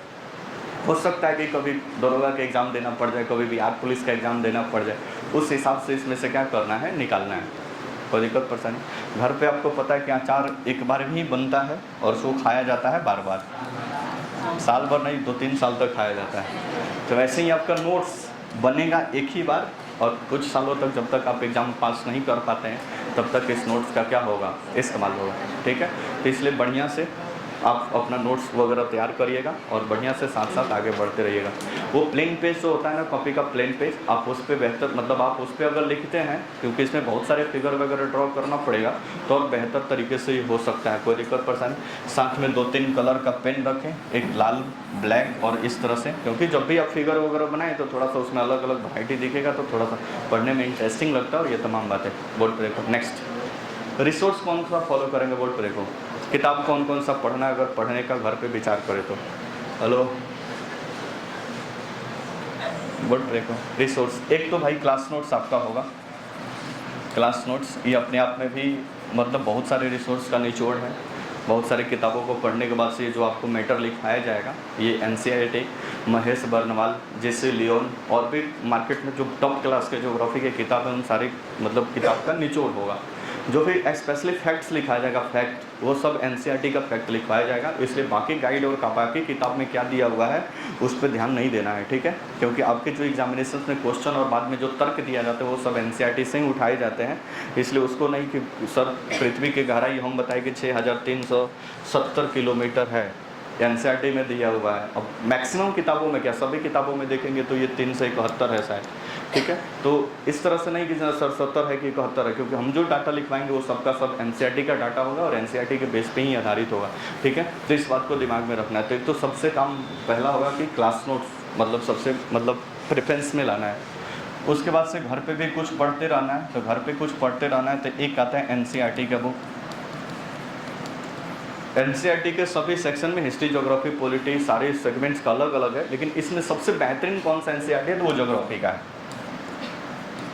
हो सकता है कि कभी दरोगा का एग्ज़ाम देना पड़ जाए, कभी बिहार पुलिस का एग्ज़ाम देना पड़ जाए, उस हिसाब से इसमें से क्या करना है, निकालना है, कोई दिक्कत परेशानी। घर पे आपको पता है कि अचार एक बार ही बनता है और उसको खाया जाता है बार बार, साल भर नहीं 2-3 साल तक खाया जाता है। तो वैसे ही आपका नोट्स बनेगा एक ही बार, और कुछ सालों तक जब तक आप एग्ज़ाम पास नहीं कर पाते हैं तब तक इस नोट्स का क्या होगा, इस्तेमाल होगा। ठीक है, तो इसलिए बढ़िया से आप अपना नोट्स वगैरह तैयार करिएगा और बढ़िया से साथ साथ आगे बढ़ते रहिएगा। वो प्लेन पेज जो होता है ना, कॉपी का प्लेन पेज, आप उस पर बेहतर मतलब आप उस पर अगर लिखते हैं, क्योंकि इसमें बहुत सारे फिगर वगैरह ड्रॉ करना पड़ेगा, तो और बेहतर तरीके से हो सकता है, कोई दिक्कत परेशानी। साथ में 2-3 कलर का पेन रखें, एक लाल, ब्लैक और इस तरह से, क्योंकि जब भी आप फिगर वगैरह बनाएं तो थोड़ा सा उसमें अलग अलग वैरायटी दिखेगा, तो थोड़ा सा पढ़ने में इंटरेस्टिंग लगता है। और ये तमाम बातें बोर्ड पर देखो। नेक्स्ट, रिसोर्स कौन सा फॉलो करेंगे बोर्ड पर देखो। किताब कौन कौन सा पढ़ना है, अगर पढ़ने का घर पे विचार करें तो। हेलो, बोर्ड पर देखो। रिसोर्स, एक तो भाई क्लास नोट्स आपका होगा। क्लास नोट्स ये अपने आप में भी मतलब बहुत सारे रिसोर्स का निचोड़ है। बहुत सारी किताबों को पढ़ने के बाद से जो आपको मैटर लिखाया जाएगा, ये एनसीईआरटी, महेश बर्नवाल जैसे लियोन और भी मार्केट में जो टॉप क्लास के ज्योग्राफी के किताब हैं, उन सारी मतलब किताब का निचोड़ होगा। जो भी स्पेशली फैक्ट्स लिखा जाएगा, फैक्ट वो सब एनसीईआरटी का फैक्ट लिखवाया जाएगा, इसलिए बाकी गाइड और बाकी किताब में क्या दिया हुआ है उस पर ध्यान नहीं देना है। ठीक है, क्योंकि आपके जो एग्जामिनेशन में क्वेश्चन और बाद में जो तर्क दिया जाता है वो सब एनसीईआरटी से ही उठाए जाते हैं, इसलिए उसको नहीं कि सर पृथ्वी की गहराई हम बताए कि 6370 किलोमीटर है, एनसीईआरटी में दिया हुआ है। अब मैक्सिमम किताबों में क्या, सभी किताबों में देखेंगे तो ये 371 है शायद। ठीक है, तो इस तरह से नहीं कि सर 70 है कि 71 है, क्योंकि हम जो डाटा लिखवाएंगे वो सबका सब एनसीईआरटी का डाटा होगा और एनसीईआरटी के बेस पे ही आधारित होगा। ठीक है, तो इस बात को दिमाग में रखना है। तो एक तो सबसे काम पहला होगा कि क्लास नोट्स मतलब सबसे मतलब प्रेफरेंस में लाना है। उसके बाद से घर पे भी कुछ पढ़ते रहना है, तो घर पे कुछ पढ़ते रहना है तो एक आता है एनसीईआरटी का बुक। एनसीईआरटी के सभी सेक्शन में हिस्ट्री, ज्योग्राफी, पॉलिटी सारे सेगमेंट्स का अलग अलग है, लेकिन इसमें सबसे बेहतरीन कौन सा एनसीईआरटी है तो वो ज्योग्राफी का है।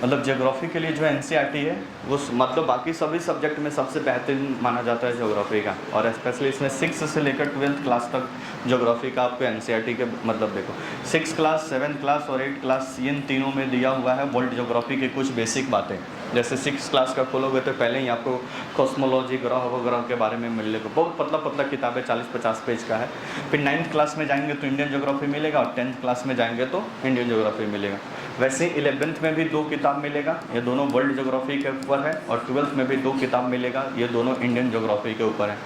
मतलब ज्योग्राफी के लिए जो एनसीईआरटी है वो मतलब बाकी सभी सब्जेक्ट में सबसे बेहतरीन माना जाता है ज्योग्राफी का, और स्पेशली इसमें 6 से लेकर 12th क्लास तक ज्योग्राफी का आपको एनसीईआरटी के मतलब देखो 6 क्लास, 7th क्लास और 8th क्लास, इन तीनों में दिया हुआ है वर्ल्ड ज्योग्राफी की कुछ बेसिक बातें। जैसे 6 क्लास का खोलोगे तो पहले ही आपको कॉस्मोलॉजी, ग्रह वगैरह के बारे में मिलेगा, बहुत पतला पतला किताब है, 40-50 पेज का है। फिर 9th क्लास में जाएंगे तो इंडियन ज्योग्राफी मिलेगा, और 10th क्लास में जाएंगे तो इंडियन ज्योग्राफी मिलेगा। वैसे ही 11th में भी 2 किताब मिलेगा, ये दोनों वर्ल्ड ज्योग्राफी के ऊपर है, और 12th में भी 2 किताब मिलेगा, ये दोनों इंडियन ज्योग्राफी के ऊपर है।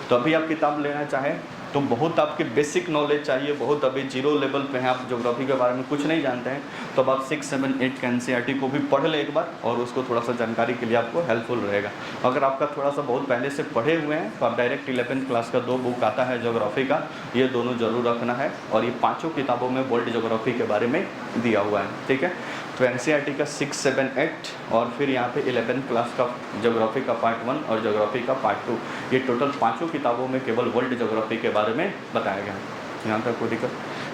तो अभी आप किताब लेना चाहें तो बहुत आपके बेसिक नॉलेज चाहिए, बहुत अभी जीरो लेवल पे हैं, आप ज्योग्राफी के बारे में कुछ नहीं जानते हैं, तो अब आप 6, 7, 8 का एनसीईआरटी को भी पढ़ लें एक बार, और उसको थोड़ा सा जानकारी के लिए आपको हेल्पफुल रहेगा। अगर आपका थोड़ा सा बहुत पहले से पढ़े हुए हैं तो आप डायरेक्ट 11th क्लास का 2 बुक आता है ज्योग्राफी का, ये दोनों जरूर रखना है, और ये 5 किताबों में वर्ल्ड ज्योग्राफी के बारे में दिया हुआ है। ठीक है, तो एनसीईआरटी का 6, 7, 8 और फिर यहाँ पे 11th क्लास का ज्योग्राफी का पार्ट 1 और ज्योग्राफी का पार्ट 2, ये टोटल 5 किताबों में केवल वर्ल्ड ज्योग्राफी के बारे में बताया गया है। यहाँ तक कोई दिक्कत,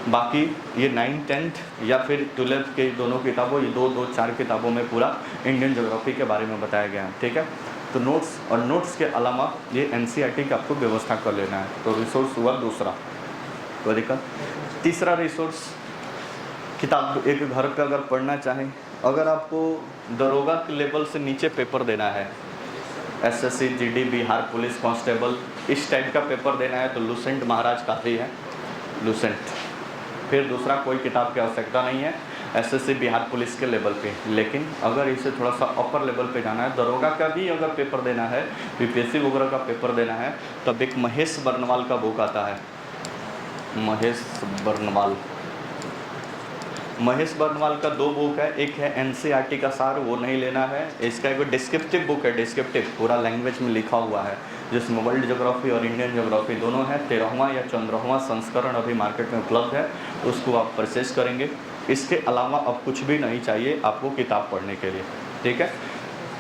बाकी ये 9, 10th या फिर 12th के दोनों किताबों, ये 2-4 किताबों में पूरा इंडियन ज्योग्राफी के बारे में बताया गया है। ठीक है, तो नोट्स और नोट्स के अलावा ये एनसीईआरटी का आपको व्यवस्था कर लेना है। तो रिसोर्स हुआ दूसरा, कोई दिक्कत। तीसरा रिसोर्स, किताब एक घर पे अगर पढ़ना चाहें, अगर आपको दरोगा के लेवल से नीचे पेपर देना है, SSC, GD, Bihar police constable इस टाइप का पेपर देना है, तो लुसेंट महाराज काफ़ी है, लुसेंट। फिर दूसरा कोई किताब की आवश्यकता नहीं है एसएससी, बिहार पुलिस के लेवल पे। लेकिन अगर इसे थोड़ा सा अपर लेवल पे जाना है, दरोगा का भी अगर पेपर देना है, बीपीएससी वगैरह का पेपर देना है, तब एक महेश बर्नवाल का बुक आता है, महेश बर्नवाल का 2 बुक है, एक है एनसीईआरटी का सार, वो नहीं लेना है। इसका एक डिस्क्रिप्टिव बुक है, डिस्क्रिप्टिव पूरा लैंग्वेज में लिखा हुआ है, जिसमें वर्ल्ड ज्योग्राफी और इंडियन ज्योग्राफी दोनों है। 13वां या 14वां संस्करण अभी मार्केट में उपलब्ध है, उसको आप परचेज करेंगे। इसके अलावा अब कुछ भी नहीं चाहिए आपको किताब पढ़ने के लिए। ठीक है,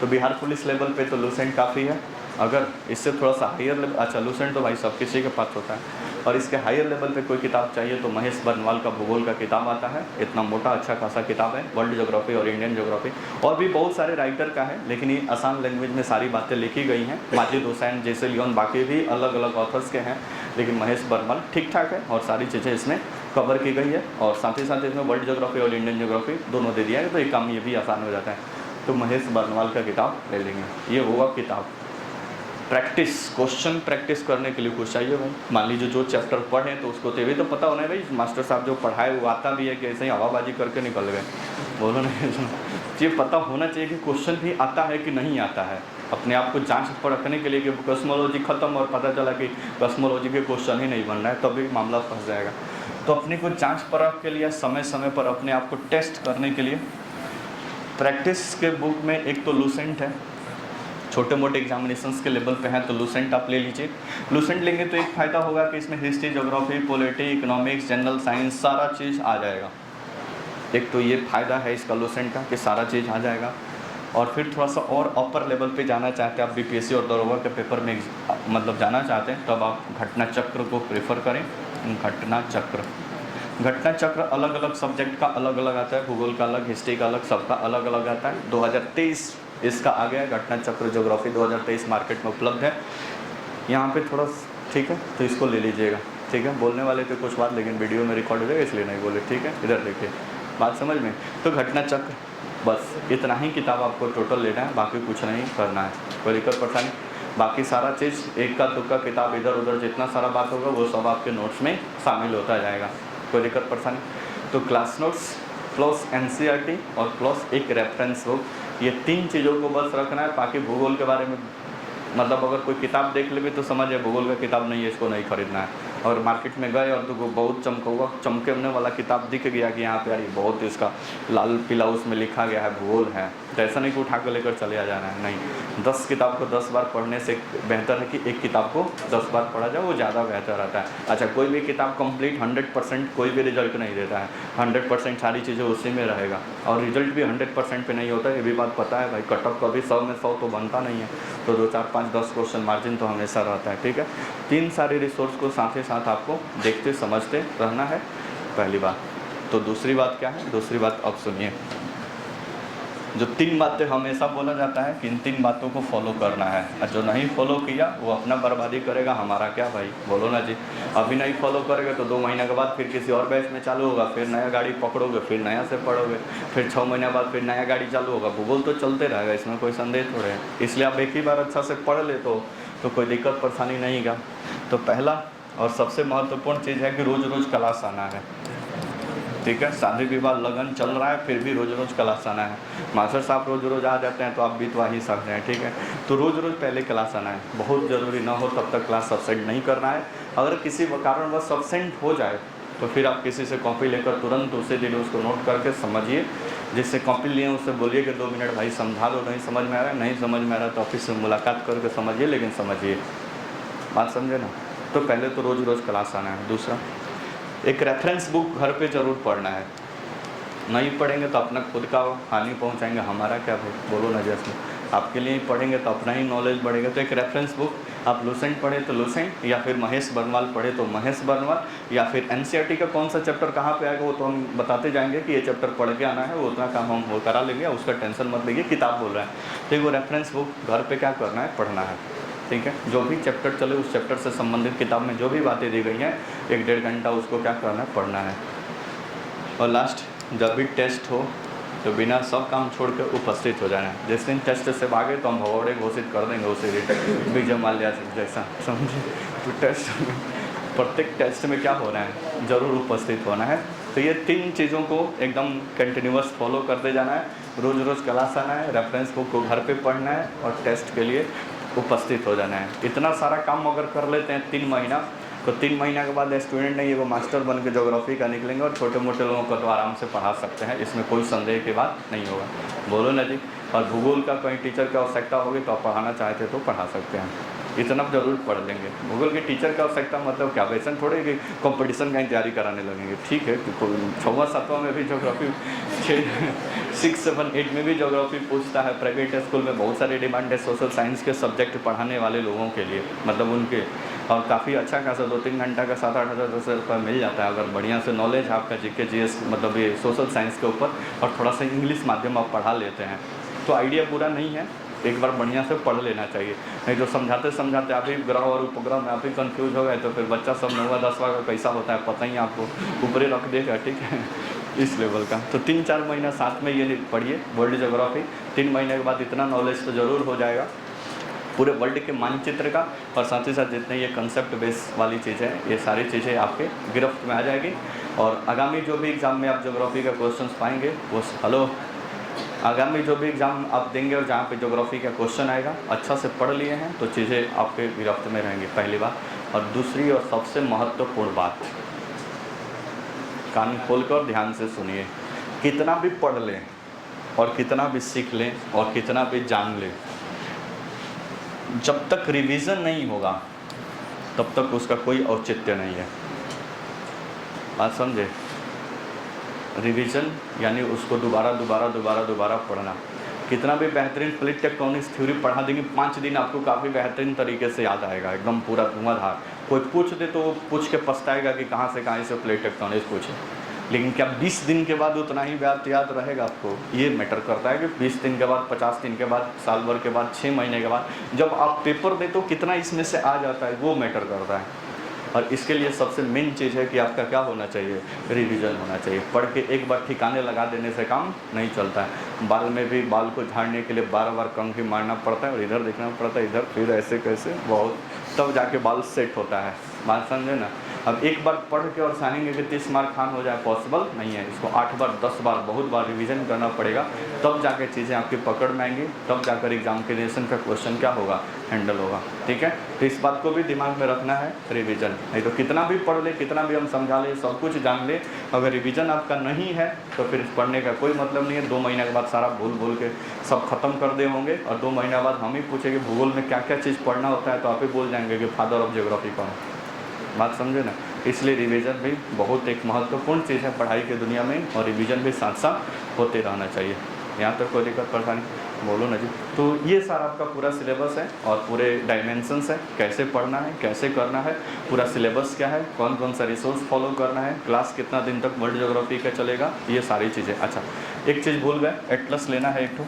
तो बिहार पुलिस लेवल पे तो लुसेंट काफ़ी है। अगर इससे थोड़ा सा हायर लेवल, अच्छा लुसेंट तो भाई सब किसी के पास होता है, और इसके हायर लेवल पे कोई किताब चाहिए तो महेश बर्नवाल का भूगोल का किताब आता है, इतना मोटा अच्छा खासा किताब है, वर्ल्ड ज्योग्राफी और इंडियन ज्योग्राफी। और भी बहुत सारे राइटर का है, लेकिन ये आसान लैंग्वेज में सारी बातें लिखी गई हैं। माजिद हुसैन, जैसे लियोन, बाकी भी अलग अलग ऑथर्स के हैं, लेकिन महेश बर्नवाल ठीक ठाक है और सारी चीज़ें इसमें कवर की गई है, और साथ ही साथ इसमें वर्ल्ड ज्योग्राफी और इंडियन ज्योग्राफी दोनों दे दिया है, तो एक काम ये भी आसान हो जाता है। तो महेश बर्नवाल का किताब ले लेंगे। ये होगा किताब। प्रैक्टिस, क्वेश्चन प्रैक्टिस करने के लिए कुछ चाहिए भाई। मान लीजिए जो चैप्टर पढ़े तो उसको तो ये भी तो पता होना है भाई मास्टर साहब जो पढ़ाए वो आता भी है कि ऐसे ही हवाबाजी करके निकल गए, बोलो नहीं। ये पता होना चाहिए कि क्वेश्चन भी आता है कि नहीं आता है। अपने आप को जांच परखने के लिए कि कॉस्मोलॉजी ख़त्म और पता चला कि कॉस्मोलॉजी के क्वेश्चन ही नहीं बन रहा है, तभी मामला फंस जाएगा। तो अपने को जांच परख के लिए, समय समय पर अपने आप को टेस्ट करने के लिए प्रैक्टिस के बुक में एक तो लूसेंट है, छोटे मोटे एग्जामिनेशंस के लेवल पे हैं तो लूसेंट आप ले लीजिए। लूसेंट लेंगे तो एक फ़ायदा होगा कि इसमें history, geography, polity, economics, general science सारा चीज़ आ जाएगा। एक तो ये फ़ायदा है इसका लूसेंट का कि सारा चीज़ आ जाएगा। और फिर थोड़ा सा और अपर लेवल पे जाना चाहते हैं आप, बीपीएससी और दरोगा के पेपर में मतलब जाना चाहते हैं, तब आप घटना चक्र को प्रेफर करें। घटना चक्र अलग अलग सब्जेक्ट का अलग अलग आता है, भूगोल का अलग, हिस्ट्री का अलग, सबका अलग अलग आता है। 2023 इसका आ गया घटना चक्र ज्योग्राफी 2023 मार्केट में उपलब्ध है यहाँ पे थोड़ा, ठीक है, तो इसको ले लीजिएगा। ठीक है, बोलने वाले थे कुछ बात लेकिन वीडियो में रिकॉर्ड हो जाएगा इसलिए नहीं बोले। ठीक है, इधर देखिए, बात समझ में। तो घटना चक्र बस इतना ही किताब आपको टोटल लेना है, बाकी कुछ नहीं करना है, कोई दिक्कत परेशानी। बाकी सारा चीज़ एक का तुक्का किताब इधर उधर जितना सारा बात होगा वो सब आपके नोट्स में शामिल होता जाएगा, कोई दिक्कत परेशानी। तो क्लास नोट्स प्लस एनसीईआरटी और प्लस एक रेफरेंस बुक, ये 3 चीज़ों को बस रखना है। बाकी भूगोल के बारे में मतलब अगर कोई किताब देख लेंगे तो समझिए भूगोल का किताब नहीं है, इसको नहीं खरीदना है। और मार्केट में गए और तो वो बहुत चमकने वाला किताब दिख गया कि यहाँ पे यार ये बहुत इसका लाल पीला उसमें लिखा गया है भूगोल है, तो ऐसा नहीं कि उठा कर लेकर चले आ जाना है, नहीं। 10 किताब को 10 बार पढ़ने से बेहतर है कि एक किताब को 10 बार पढ़ा जाए, वो ज़्यादा बेहतर रहता है। अच्छा, कोई भी किताब कंप्लीट 100% कोई भी रिजल्ट नहीं देता है, 100% सारी चीज़ें उसी में रहेगा और रिजल्ट भी 100% पे नहीं होता, ये भी बात पता है भाई। कटअप कभी 100 में 100 तो बनता नहीं है, तो 2, 4, 5, 10 क्वेश्चन मार्जिन तो हमेशा रहता है। ठीक है, 3 सारे रिसोर्स को साथ ही साथ आपको देखते समझते रहना है, पहली बात। तो दूसरी बात क्या है, दूसरी बात अब सुनिए। जो 3 बातें हमेशा बोला जाता है कि इन 3 बातों को फॉलो करना है, और जो नहीं फॉलो किया वो अपना बर्बादी करेगा, हमारा क्या भाई, बोलो ना जी। अभी नहीं फॉलो करेगा तो 2 महीने के बाद फिर किसी और बैच में चालू होगा, फिर नया गाड़ी पकड़ोगे, फिर नया से पढ़ोगे, फिर 6 महीने बाद फिर नया गाड़ी चालू होगा। भूगोल तो चलते रहेगा, इसमें कोई संदेह थोड़े है। इसलिए आप एक ही बार अच्छा से पढ़ ले तो कोई दिक्कत परेशानी नहीं का। तो पहला और सबसे महत्वपूर्ण चीज़ है कि रोज़ रोज़ क्लास आना है। ठीक है, शादी विवाह लगन चल रहा है फिर भी रोज़ रोज़ क्लास आना है। मास्टर साहब रोज़ रोज़ आ जाते हैं तो आप भी तो आ ही सकते हैं। ठीक है, तो रोज़ रोज़ पहले क्लास आना है, बहुत ज़रूरी ना हो तब तक क्लास सब्सेंट नहीं करना है। अगर किसी कारणवश सब्सेंट हो जाए तो फिर आप किसी से कॉपी लेकर तुरंत उसी दिन उसको नोट करके समझिए। जिससे कॉपी लिए उससे बोलिए कि 2 मिनट भाई समझा दो, नहीं समझ में आ रहा है, नहीं समझ में आ रहा तो ऑफिस में मुलाकात करके समझिए, लेकिन समझिए, बात समझे ना। तो पहले तो रोज़ रोज़ क्लास आना है। दूसरा, एक रेफरेंस बुक घर पे ज़रूर पढ़ना है, नहीं पढ़ेंगे तो अपना खुद का हानि पहुंचाएंगे, हमारा क्या भाई, बोलो ना। जैसे आपके लिए ही पढ़ेंगे तो अपना ही नॉलेज बढ़ेगा। तो एक रेफरेंस बुक, आप लूसेंट पढ़े तो लूसेंट, या फिर महेश बर्नवाल पढ़े तो महेश बर्नवाल, या फिर एनसीईआरटी का कौन सा चैप्टर कहाँ पे आएगा वो तो हम बताते जाएंगे कि ये चैप्टर पढ़ के आना है, वो उतना काम हम वो करा लेंगे, उसका टेंशन मत लीजिए, किताब बोल रहा है। तो वो रेफरेंस बुक घर पर क्या करना है, पढ़ना है। ठीक है, जो भी चैप्टर चले उस चैप्टर से संबंधित किताब में जो भी बातें दी गई हैं 1-1.5 घंटा उसको क्या करना है, पढ़ना है। और लास्ट, जब भी टेस्ट हो तो बिना सब काम छोड़ कर उपस्थित हो जाना है। जिस दिन टेस्ट से भागे तो हम भगौड़े घोषित कर देंगे उसी दिन, विजय माल्या जैसा, समझे। तो टेस्ट, प्रत्येक टेस्ट में क्या होना है, ज़रूर उपस्थित होना है। तो ये 3 चीज़ों को एकदम कंटिन्यूअस फॉलो करते जाना है। रोज़ रोज़ क्लास आना है, रेफरेंस बुक को घर पे पढ़ना है और टेस्ट के लिए उपस्थित हो जाना है। इतना सारा काम अगर कर लेते हैं 3 महीना, तो 3 महीना के बाद स्टूडेंट नहीं है वो मास्टर बन के ज्योग्राफी का निकलेंगे और छोटे मोटे लोगों को तो आराम से पढ़ा सकते हैं, इसमें कोई संदेह की बात नहीं होगा, बोलो ना जी। और भूगोल का कहीं टीचर की आवश्यकता होगी तो आप पढ़ाना चाहते तो पढ़ा सकते हैं, इतना ज़रूर पढ़ लेंगे। भूगोल के टीचर की आवश्यकता मतलब क्या, वैसे थोड़े कि कंपटीशन का तैयारी कराने लगेंगे। ठीक है, 6वां 7वां में भी ज्योग्राफी, 6, 7, 8 में भी ज्योग्राफी पूछता है। प्राइवेट स्कूल में बहुत सारी डिमांड है सोशल साइंस के सब्जेक्ट पढ़ाने वाले लोगों के लिए, मतलब उनके, और काफ़ी अच्छा खासा 2-3 घंटा का 7-8 हज़ार 10 रुपये मिल जाता है अगर बढ़िया से नॉलेज आपका जीके जीएस मतलब ये सोशल साइंस के ऊपर और थोड़ा सा इंग्लिश माध्यम आप पढ़ा लेते हैं तो आइडिया पूरा नहीं है, एक बार बढ़िया से पढ़ लेना चाहिए। नहीं तो समझाते समझाते आप ही ग्रह और उपग्रह में आप ही कन्फ्यूज हो गए तो फिर बच्चा सब 9वां 10वां का कैसा होता है पता ही आपको, ऊपरी रख देगा। ठीक है, इस लेवल का। तो 3-4 महीना साथ में ये पढ़िए वर्ल्ड ज्योग्राफी। 3 महीने के बाद इतना नॉलेज तो ज़रूर हो जाएगा पूरे वर्ल्ड के मानचित्र का, और साथ ही साथ जितने ये कंसेप्ट बेस वाली चीज़ें हैं ये सारी चीज़ें आपके गिरफ्त में आ जाएगी। और आगामी जो भी एग्ज़ाम में आप ज्योग्राफी का क्वेश्चन पाएंगे वो आगामी जो भी एग्ज़ाम आप देंगे और जहाँ पे ज्योग्राफी का क्वेश्चन आएगा अच्छा से पढ़ लिए हैं तो चीज़ें आपके गिरफ्त में रहेंगी, पहली बात। और दूसरी और सबसे महत्वपूर्ण बात, कान खोलकर ध्यान से सुनिए, कितना भी पढ़ लें और कितना भी सीख लें और कितना भी जान लें, जब तक रिवीजन नहीं होगा तब तक उसका कोई औचित्य नहीं है। बात समझे? रिवीजन यानी उसको दोबारा पढ़ना। कितना भी बेहतरीन प्लेट टेक्टोनिक्स थ्योरी पढ़ा देंगे 5 दिन आपको काफ़ी बेहतरीन तरीके से याद आएगा, एकदम पूरा धुआंधार। कोई पूछ दे तो पूछ के पछताएगा कि कहाँ से प्लेट टेक्टोनिक्स पूछे। लेकिन क्या 20 दिन के बाद उतना ही बात याद रहेगा आपको? ये मैटर करता है कि 20 दिन के बाद, 50 दिन के बाद, साल भर के बाद, 6 महीने के बाद जब आप पेपर दे तो कितना इसमें से आ जाता है, वो मैटर करता है। और इसके लिए सबसे मेन चीज़ है कि आपका क्या होना चाहिए, रिवीजन होना चाहिए। पढ़ के एक बार ठिकाने लगा देने से काम नहीं चलता है। बाल में भी बाल को झाड़ने के लिए बार कंघी मारना पड़ता है और इधर देखना पड़ता है, इधर फिर ऐसे कैसे बहुत, तब जाके बाल सेट होता है। बात समझे ना? अब एक बार पढ़ के और चाहेंगे कि 30 मार्क खान हो जाए, पॉसिबल नहीं है। इसको 8 बार 10 बार बहुत बार रिवीजन करना पड़ेगा, तब जाके चीज़ें आपकी पकड़ में आएंगी, तब जाकर एग्जामिनेशन का क्वेश्चन क्या होगा, हैंडल होगा। ठीक है, तो इस बात को भी दिमाग में रखना है, रिवीजन। नहीं तो कितना भी पढ़ ले, कितना भी हम समझा ले, सब कुछ जान ले, अगर रिवीजन आपका नहीं है तो फिर पढ़ने का कोई मतलब नहीं है। 2 महीने के बाद सारा भूल के सब खत्म कर दे होंगे और 2 महीने बाद हम ही पूछेंगे भूगोल में क्या क्या चीज़ पढ़ना होता है, तो आप ही बोल जाएंगे कि फादर ऑफ ज्योग्राफी कौन है। बात समझे ना? इसलिए रिवीजन भी बहुत एक महत्वपूर्ण चीज़ है पढ़ाई की दुनिया में, और रिवीजन भी साथ साथ होते रहना चाहिए। यहाँ तक कोई दिक्कत परेशानी बोलो ना जी। तो ये सारा आपका पूरा सिलेबस है और पूरे डायमेंशंस है, कैसे पढ़ना है, कैसे करना है, पूरा सिलेबस क्या है, कौन कौन सा रिसोर्स फॉलो करना है, क्लास कितना दिन तक वर्ल्ड ज्योग्राफी का चलेगा, ये सारी चीज़ें। अच्छा, एक चीज़ भूल गए, एटलस लेना है एक तो।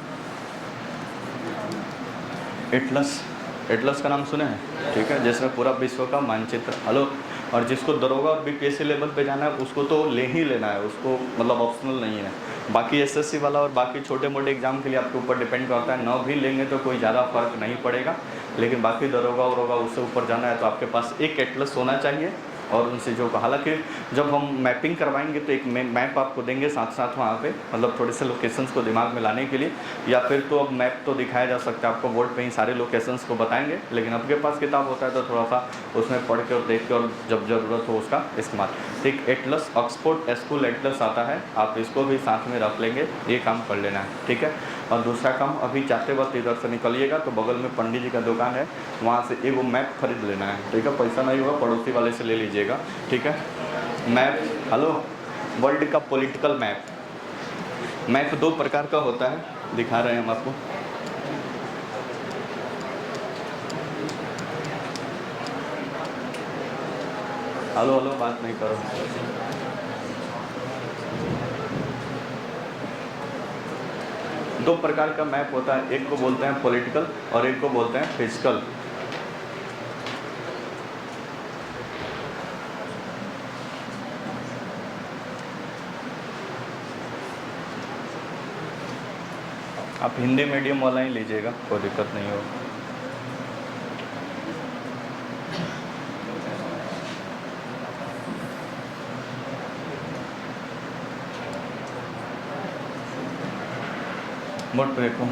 एटलस का नाम सुने हैं? ठीक है, जिसमें पूरा विश्व का मानचित्र। हेलो, और जिसको दरोगा और बीपीएससी लेवल पे जाना है उसको तो ले ही लेना है, उसको मतलब ऑप्शनल नहीं है। बाकी एसएससी वाला और बाकी छोटे मोटे एग्जाम के लिए आपके ऊपर डिपेंड करता है, 9 भी लेंगे तो कोई ज़्यादा फर्क नहीं पड़ेगा। लेकिन बाकी दरोगा वरोगा उससे ऊपर जाना है तो आपके पास एक एटलस होना चाहिए। और उनसे जो, हालांकि जब हम मैपिंग करवाएंगे तो एक मैप आपको देंगे साथ साथ वहाँ पे, मतलब थोड़े से लोकेशंस को दिमाग में लाने के लिए, या फिर तो अब मैप तो दिखाया जा सकता है आपको, बोर्ड पे ही सारे लोकेशंस को बताएंगे। लेकिन आपके पास किताब होता है तो थोड़ा सा उसमें पढ़ के और देख के और जब ज़रूरत हो उसका इस्तेमाल। ठीक, एटलस ऑक्सफोर्ड स्कूल एटलस आता है, आप इसको भी साथ में रख लेंगे, ये काम कर लेना है। ठीक है, और दूसरा काम, अभी जाते वक्त इधर से निकलिएगा तो बगल में पंडित जी का दुकान है, वहाँ से एक वो मैप खरीद लेना है। ठीक है, पैसा नहीं होगा, पड़ोसी वाले से ले लीजिएगा। ठीक है, मैप, हेलो, वर्ल्ड का पॉलिटिकल मैप 2 प्रकार का होता है, दिखा रहे हैं हम आपको। हेलो, बात नहीं करो। दो प्रकार का मैप होता है, एक को बोलते हैं पॉलिटिकल और एक को बोलते हैं फिजिकल। आप हिंदी मीडियम वाला ही लीजिएगा, कोई दिक्कत नहीं होगा। मोट पे देखो,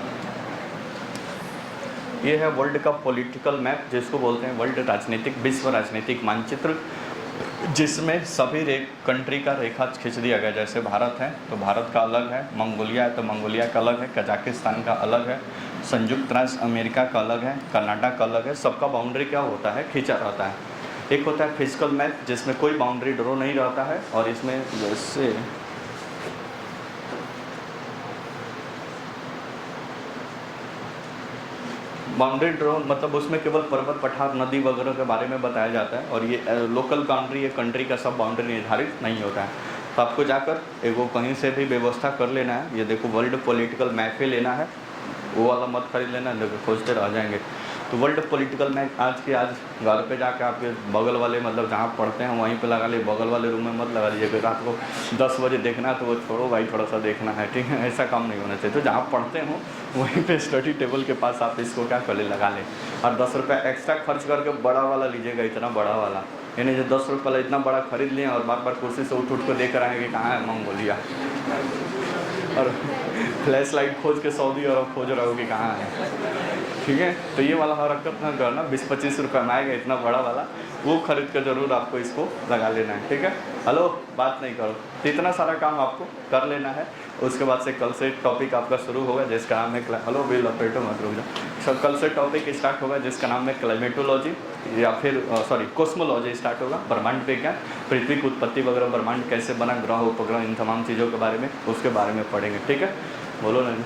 ये है वर्ल्ड का पॉलिटिकल मैप, जिसको बोलते हैं वर्ल्ड राजनीतिक, विश्व राजनीतिक मानचित्र, जिसमें सभी कंट्री का रेखा खींच दिया गया। जैसे भारत है तो भारत का अलग है, मंगोलिया है तो मंगोलिया का अलग है, कजाकिस्तान का अलग है, संयुक्त राज्य अमेरिका का अलग है, कनाडा का अलग है। सबका बाउंड्री क्या होता है, खींचा रहता है। एक होता है फिजिकल मैप, जिसमें कोई बाउंड्री ड्रॉ नहीं रहता है, और इसमें जैसे बाउंड्री ड्रॉ मतलब उसमें केवल पर्वत पठार नदी वगैरह के बारे में बताया जाता है, और ये लोकल बाउंड्री या कंट्री का सब बाउंड्री निर्धारित नहीं होता है। तो आपको जाकर एगो कहीं से भी व्यवस्था कर लेना है। ये देखो वर्ल्ड पॉलिटिकल मैप ही लेना है, वो वाला मत खरीद लेना, देखो खोजते रह जाएंगे। तो वर्ल्ड पॉलिटिकल में आज घर पे जाके आपके बगल वाले मतलब जहाँ पढ़ते हैं वहीं पे लगा लीजिए, बगल वाले रूम में मत लगा लीजिए। अगर रात को 10 बजे देखना है तो वो छोड़ो भाई, थोड़ा सा देखना है, ठीक है, ऐसा काम नहीं होना चाहिए। तो जहाँ पढ़ते हो वहीं पे स्टडी टेबल के पास आप इसको क्या कर ले लगा लें, और 10 रुपये एक्स्ट्रा खर्च करके बड़ा वाला लीजिएगा, इतना बड़ा वाला, यानी जो 10 रुपये वाला इतना बड़ा खरीद लिए और बार बार कुर्सी से उठ कर देख रहे हैं कि कहाँ है मंगोलिया, और फ्लैश लाइट खोज के सऊदी अरब खोज रहे हो कि कहाँ है, ठीक है। तो ये वाला हरकत ना करना, 20-25 रुपये में आएगा इतना बड़ा वाला, वो खरीद कर जरूर आपको इसको लगा लेना है, ठीक है। हेलो, बात नहीं करो, तो इतना सारा काम आपको कर लेना है। उसके बाद से कल से टॉपिक आपका शुरू होगा जिसका नाम है हेलो बिल ऑपरेटर मत रुक जाओ। कल से टॉपिक स्टार्ट होगा जिसका नाम है क्लाइमेटोलॉजी या फिर कोस्मोलॉजी स्टार्ट होगा, ब्रह्मांड विज्ञान, पृथ्वी की उत्पत्ति वगैरह, ब्रह्मांड कैसे बना, ग्रह उपग्रह, इन तमाम चीज़ों के बारे में उसके बारे में पढ़ेंगे, ठीक है। बोलो नहीं।